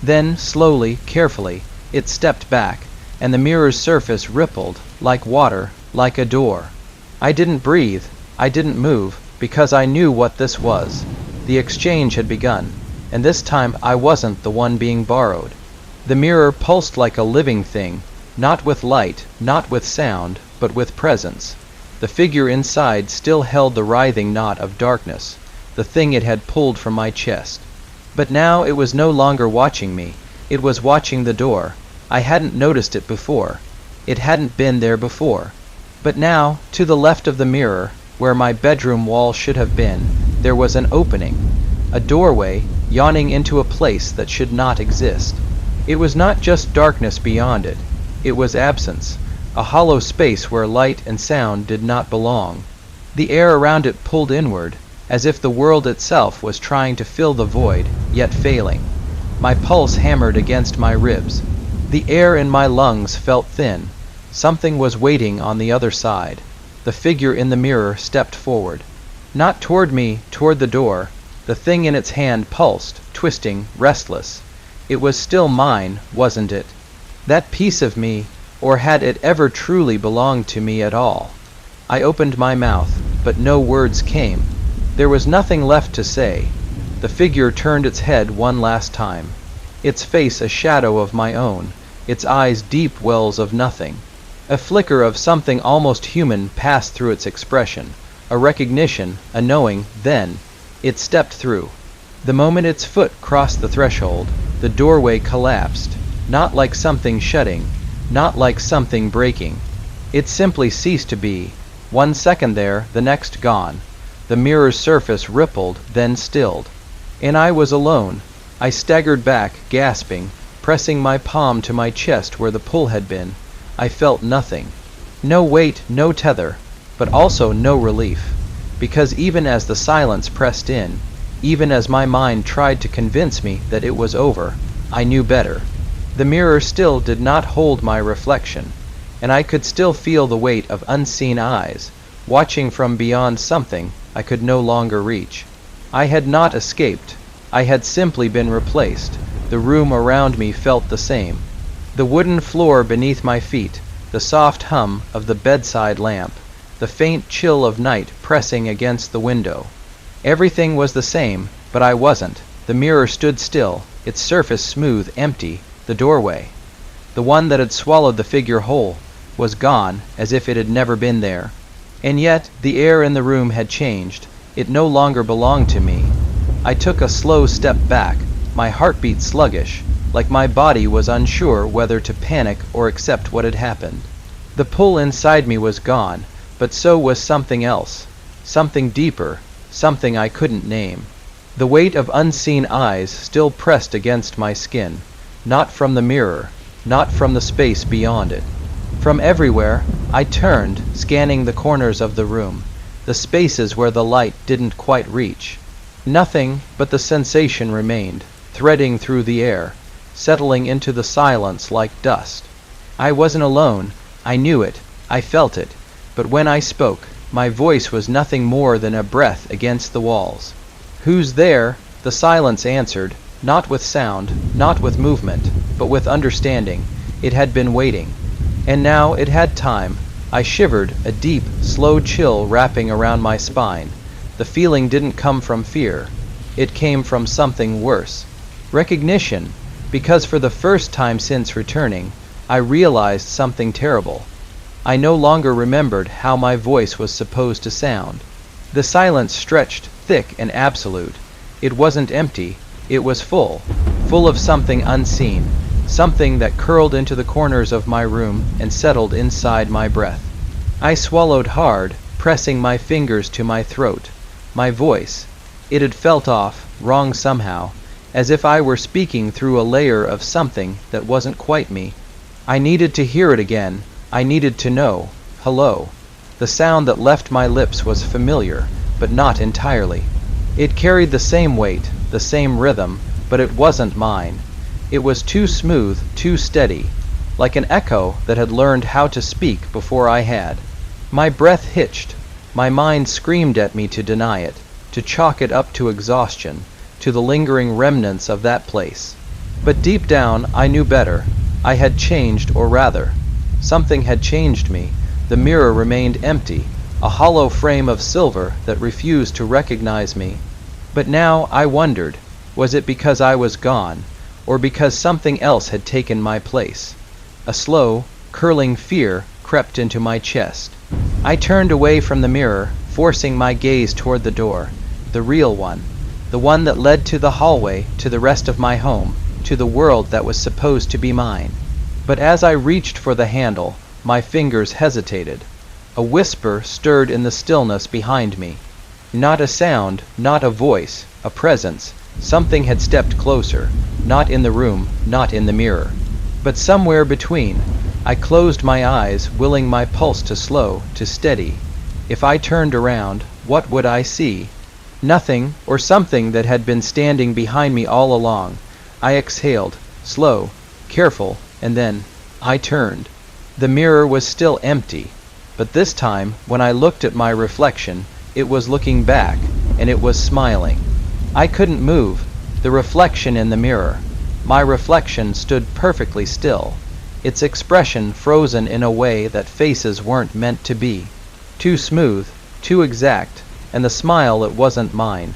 Then, slowly, carefully, it stepped back, and the mirror's surface rippled, like water, like a door. I didn't breathe, I didn't move, because I knew what this was. The exchange had begun, and this time I wasn't the one being borrowed. The mirror pulsed like a living thing, not with light, not with sound, but with presence. The figure inside still held the writhing knot of darkness, the thing it had pulled from my chest. But now it was no longer watching me. It was watching the door. I hadn't noticed it before. It hadn't been there before. But now, to the left of the mirror, where my bedroom wall should have been, there was an opening. A doorway, yawning into a place that should not exist. It was not just darkness beyond it. It was absence. A hollow space where light and sound did not belong. The air around it pulled inward, as if the world itself was trying to fill the void, yet failing. My pulse hammered against my ribs. The air in my lungs felt thin. Something was waiting on the other side. The figure in the mirror stepped forward. Not toward me, toward the door. The thing in its hand pulsed, twisting, restless. It was still mine, wasn't it? That piece of me, or had it ever truly belonged to me at all? I opened my mouth, but no words came. There was nothing left to say. The figure turned its head one last time. Its face a shadow of my own, its eyes deep wells of nothing. A flicker of something almost human passed through its expression, a recognition, a knowing, then it stepped through. The moment its foot crossed the threshold, the doorway collapsed, not like something shutting, not like something breaking. It simply ceased to be. 1 second there, the next gone. The mirror's surface rippled, then stilled. And I was alone. I staggered back, gasping, pressing my palm to my chest where the pull had been. I felt nothing. No weight, no tether, but also no relief. Because even as the silence pressed in, even as my mind tried to convince me that it was over, I knew better. The mirror still did not hold my reflection, and I could still feel the weight of unseen eyes, watching from beyond something I could no longer reach. I had not escaped. I had simply been replaced. The room around me felt the same. The wooden floor beneath my feet, the soft hum of the bedside lamp, the faint chill of night pressing against the window. Everything was the same, but I wasn't. The mirror stood still, its surface smooth, empty. The doorway, the one that had swallowed the figure whole, was gone, as if it had never been there. And yet, the air in the room had changed. It no longer belonged to me. I took a slow step back, my heartbeat sluggish, like my body was unsure whether to panic or accept what had happened. The pull inside me was gone, but so was something else, something deeper, something I couldn't name. The weight of unseen eyes still pressed against my skin, not from the mirror, not from the space beyond it. From everywhere, I turned, scanning the corners of the room, the spaces where the light didn't quite reach. Nothing but the sensation remained, threading through the air, settling into the silence like dust. I wasn't alone. I knew it. I felt it. But when I spoke, my voice was nothing more than a breath against the walls. "Who's there?" The silence answered, not with sound, not with movement, but with understanding. It had been waiting. And now it had time. I shivered, a deep, slow chill wrapping around my spine. The feeling didn't come from fear. It came from something worse. Recognition, because for the first time since returning, I realized something terrible. I no longer remembered how my voice was supposed to sound. The silence stretched, thick and absolute. It wasn't empty. It was full of something unseen, something that curled into the corners of my room and settled inside my breath. I swallowed hard, pressing my fingers to my throat. My voice, it had felt off, wrong somehow, as if I were speaking through a layer of something that wasn't quite me. I needed to hear it again. I needed to know. Hello. The sound that left my lips was familiar, but not entirely. It carried the same weight, the same rhythm, but it wasn't mine. It was too smooth, too steady, like an echo that had learned how to speak before I had. My breath hitched. My mind screamed at me to deny it, to chalk it up to exhaustion, to the lingering remnants of that place. But deep down, I knew better. I had changed, or rather, something had changed me. The mirror remained empty, a hollow frame of silver that refused to recognize me. But now I wondered, was it because I was gone, or because something else had taken my place? A slow, curling fear crept into my chest. I turned away from the mirror, forcing my gaze toward the door, the real one, the one that led to the hallway, to the rest of my home. to the world that was supposed to be mine. But as I reached for the handle, my fingers hesitated. A whisper stirred in the stillness behind me. Not a sound, not a voice, a presence. Something had stepped closer, not in the room, not in the mirror, but somewhere between. I closed my eyes, willing my pulse to slow, to steady. If I turned around, what would I see? Nothing, or something that had been standing behind me all along. I exhaled, slow, careful, and then I turned. The mirror was still empty, but this time, when I looked at my reflection, it was looking back, and it was smiling. I couldn't move. The reflection in the mirror. My reflection stood perfectly still, its expression frozen in a way that faces weren't meant to be. Too smooth, too exact, and the smile that wasn't mine.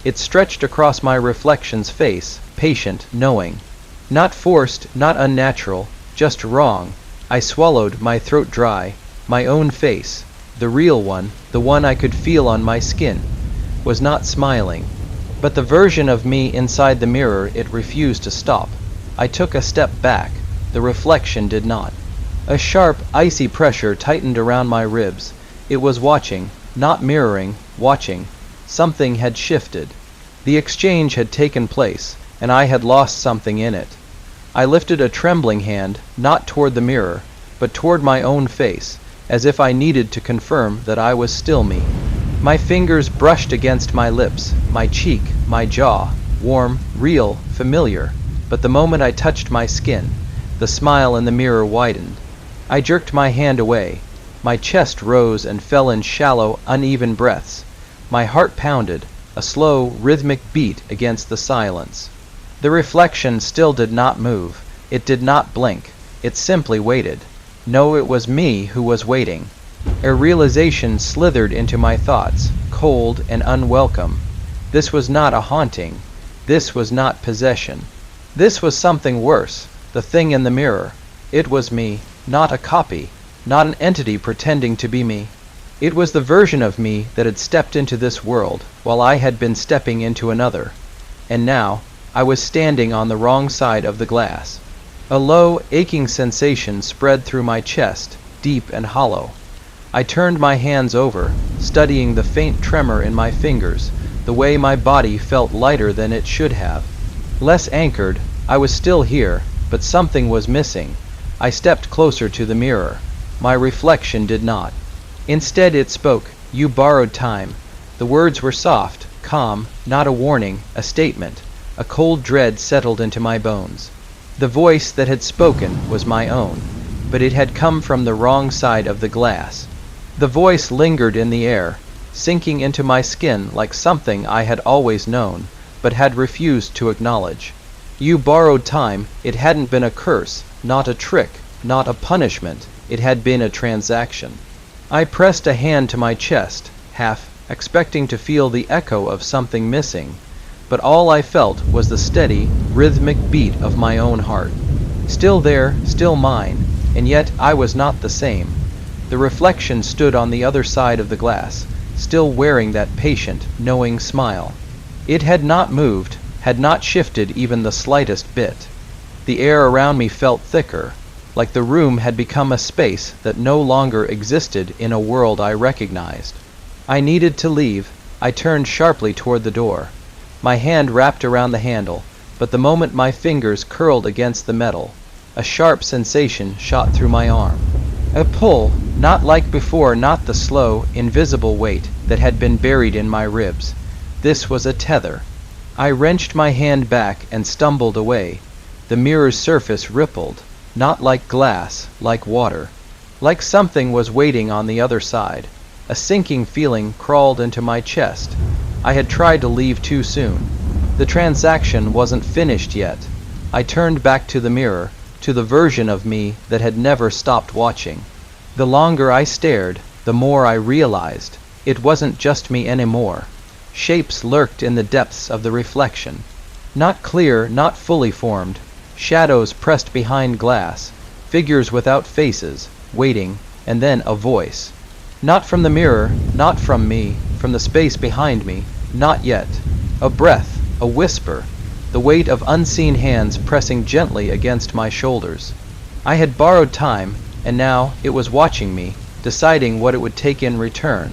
It stretched across my reflection's face, patient, knowing. Not forced, not unnatural, just wrong. I swallowed, my throat dry. My own face, the real one, the one I could feel on my skin, was not smiling. But the version of me inside the mirror, it refused to stop. I took a step back. The reflection did not. A sharp, icy pressure tightened around my ribs. It was watching, not mirroring, watching. Something had shifted. The exchange had taken place, and I had lost something in it. I lifted a trembling hand, not toward the mirror, but toward my own face, as if I needed to confirm that I was still me. My fingers brushed against my lips, my cheek, my jaw, warm, real, familiar. But the moment I touched my skin, the smile in the mirror widened. I jerked my hand away. My chest rose and fell in shallow, uneven breaths. My heart pounded, a slow, rhythmic beat against the silence. The reflection still did not move. It did not blink. It simply waited. No, it was me who was waiting. A realization slithered into my thoughts, cold and unwelcome. This was not a haunting. This was not possession. This was something worse, the thing in the mirror. It was me, not a copy, not an entity pretending to be me. It was the version of me that had stepped into this world, while I had been stepping into another. And now, I was standing on the wrong side of the glass. A low, aching sensation spread through my chest, deep and hollow. I turned my hands over, studying the faint tremor in my fingers, the way my body felt lighter than it should have. Less anchored. I was still here, but something was missing. I stepped closer to the mirror. My reflection did not. Instead it spoke, "You borrowed time." The words were soft, calm, not a warning, a statement. A cold dread settled into my bones. The voice that had spoken was my own, but it had come from the wrong side of the glass. The voice lingered in the air, sinking into my skin like something I had always known, but had refused to acknowledge. You borrowed time. It hadn't been a curse, not a trick, not a punishment. It had been a transaction. I pressed a hand to my chest, half expecting to feel the echo of something missing, but all I felt was the steady, rhythmic beat of my own heart. Still there, still mine, and yet I was not the same. The reflection stood on the other side of the glass, still wearing that patient, knowing smile. It had not moved, had not shifted even the slightest bit. The air around me felt thicker, like the room had become a space that no longer existed in a world I recognized. I needed to leave. I turned sharply toward the door. My hand wrapped around the handle, but the moment my fingers curled against the metal, a sharp sensation shot through my arm. A pull, not like before, not the slow, invisible weight that had been buried in my ribs. This was a tether. I wrenched my hand back and stumbled away. The mirror's surface rippled, not like glass, like water. Like something was waiting on the other side. A sinking feeling crawled into my chest. I had tried to leave too soon. The transaction wasn't finished yet. I turned back to the mirror, to the version of me that had never stopped watching. The longer I stared, the more I realized it wasn't just me anymore. Shapes lurked in the depths of the reflection. Not clear, not fully formed. Shadows pressed behind glass. Figures without faces, waiting, and then a voice. Not from the mirror, not from me, from the space behind me, not yet. A breath, a whisper. the weight of unseen hands pressing gently against my shoulders. I had borrowed time, and now it was watching me, deciding what it would take in return.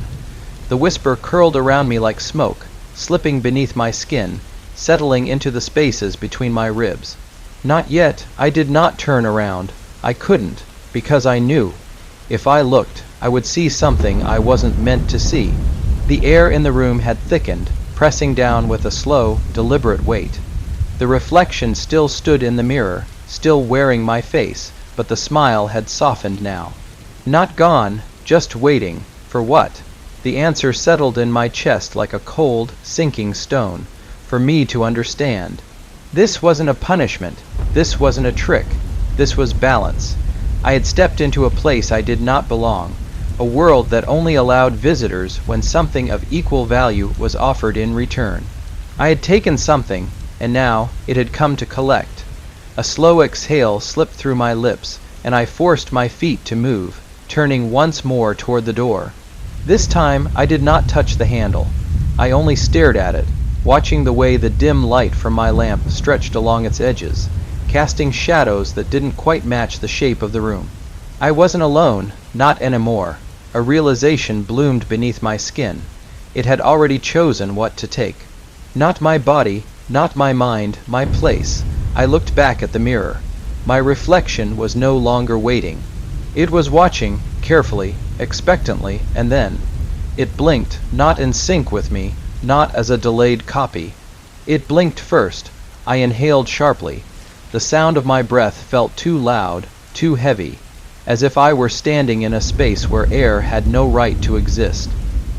The whisper curled around me like smoke, slipping beneath my skin, settling into the spaces between my ribs. Not yet. I did not turn around. I couldn't, because I knew. If I looked, I would see something I wasn't meant to see. The air in the room had thickened, pressing down with a slow, deliberate weight. The reflection still stood in the mirror, still wearing my face, but the smile had softened now. Not gone, just waiting. For what? The answer settled in my chest like a cold, sinking stone, for me to understand. This wasn't a punishment. This wasn't a trick. This was balance. I had stepped into a place I did not belong, a world that only allowed visitors when something of equal value was offered in return. I had taken something, and now it had come to collect. A slow exhale slipped through my lips, and I forced my feet to move, turning once more toward the door. This time I did not touch the handle. I only stared at it, watching the way the dim light from my lamp stretched along its edges, casting shadows that didn't quite match the shape of the room. I wasn't alone, not anymore. A realization bloomed beneath my skin. It had already chosen what to take. Not my body, not my mind, my place. I looked back at the mirror. My reflection was no longer waiting. It was watching, carefully, expectantly, and then it blinked, not in sync with me, not as a delayed copy. It blinked first. I inhaled sharply. The sound of my breath felt too loud, too heavy, as if I were standing in a space where air had no right to exist.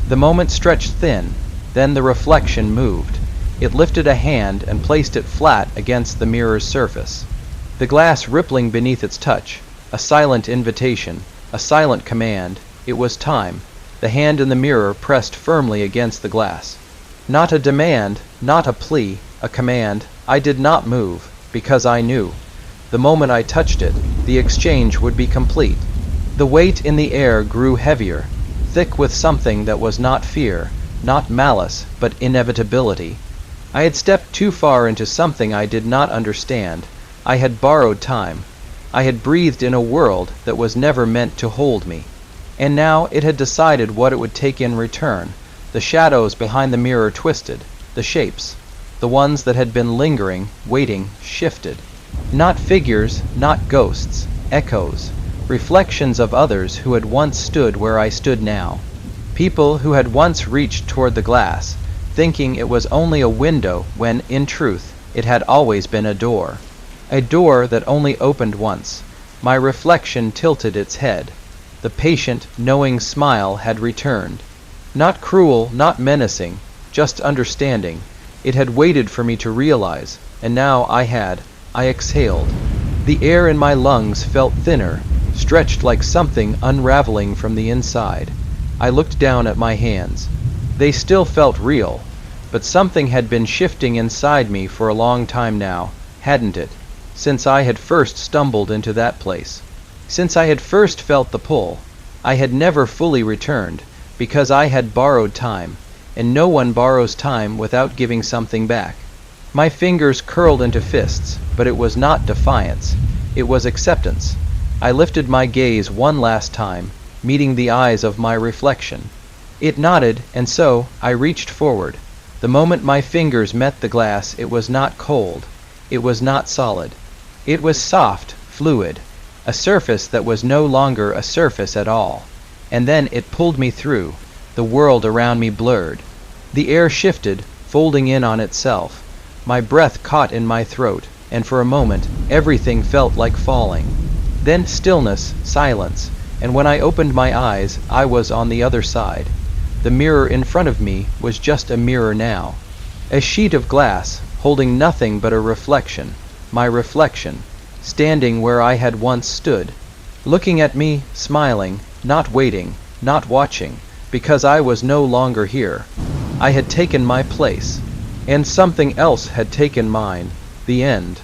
The moment stretched thin, then the reflection moved. It lifted a hand and placed it flat against the mirror's surface. The glass rippling beneath its touch, a silent invitation, a silent command. It was time. The hand in the mirror pressed firmly against the glass. Not a demand, not a plea, a command. I did not move, because I knew. The moment I touched it, the exchange would be complete. The weight in the air grew heavier, thick with something that was not fear, not malice, but inevitability. I had stepped too far into something I did not understand. I had borrowed time. I had breathed in a world that was never meant to hold me. And now it had decided what it would take in return. The shadows behind the mirror twisted, the shapes, the ones that had been lingering, waiting, shifted. Not figures, not ghosts, echoes, reflections of others who had once stood where I stood now. People who had once reached toward the glass, thinking it was only a window when, in truth, it had always been a door. A door that only opened once. My reflection tilted its head. The patient, knowing smile had returned. Not cruel, not menacing, just understanding. It had waited for me to realize, and now I exhaled. The air in my lungs felt thinner, stretched like something unraveling from the inside. I looked down at my hands. They still felt real, but something had been shifting inside me for a long time now, hadn't it? Since I had first stumbled into that place. Since I had first felt the pull. I had never fully returned, because I had borrowed time, and no one borrows time without giving something back. My fingers curled into fists, but it was not defiance. It was acceptance. I lifted my gaze one last time, meeting the eyes of my reflection. It nodded, and so I reached forward. The moment my fingers met the glass, it was not cold. It was not solid. It was soft, fluid, a surface that was no longer a surface at all. And then it pulled me through. The world around me blurred. The air shifted, folding in on itself. My breath caught in my throat, and for a moment, everything felt like falling. Then stillness, silence, and when I opened my eyes, I was on the other side. The mirror in front of me was just a mirror now. A sheet of glass, holding nothing but a reflection. My reflection, standing where I had once stood. Looking at me, smiling, not waiting, not watching, because I was no longer here. I had taken my place, and something else had taken mine. The end.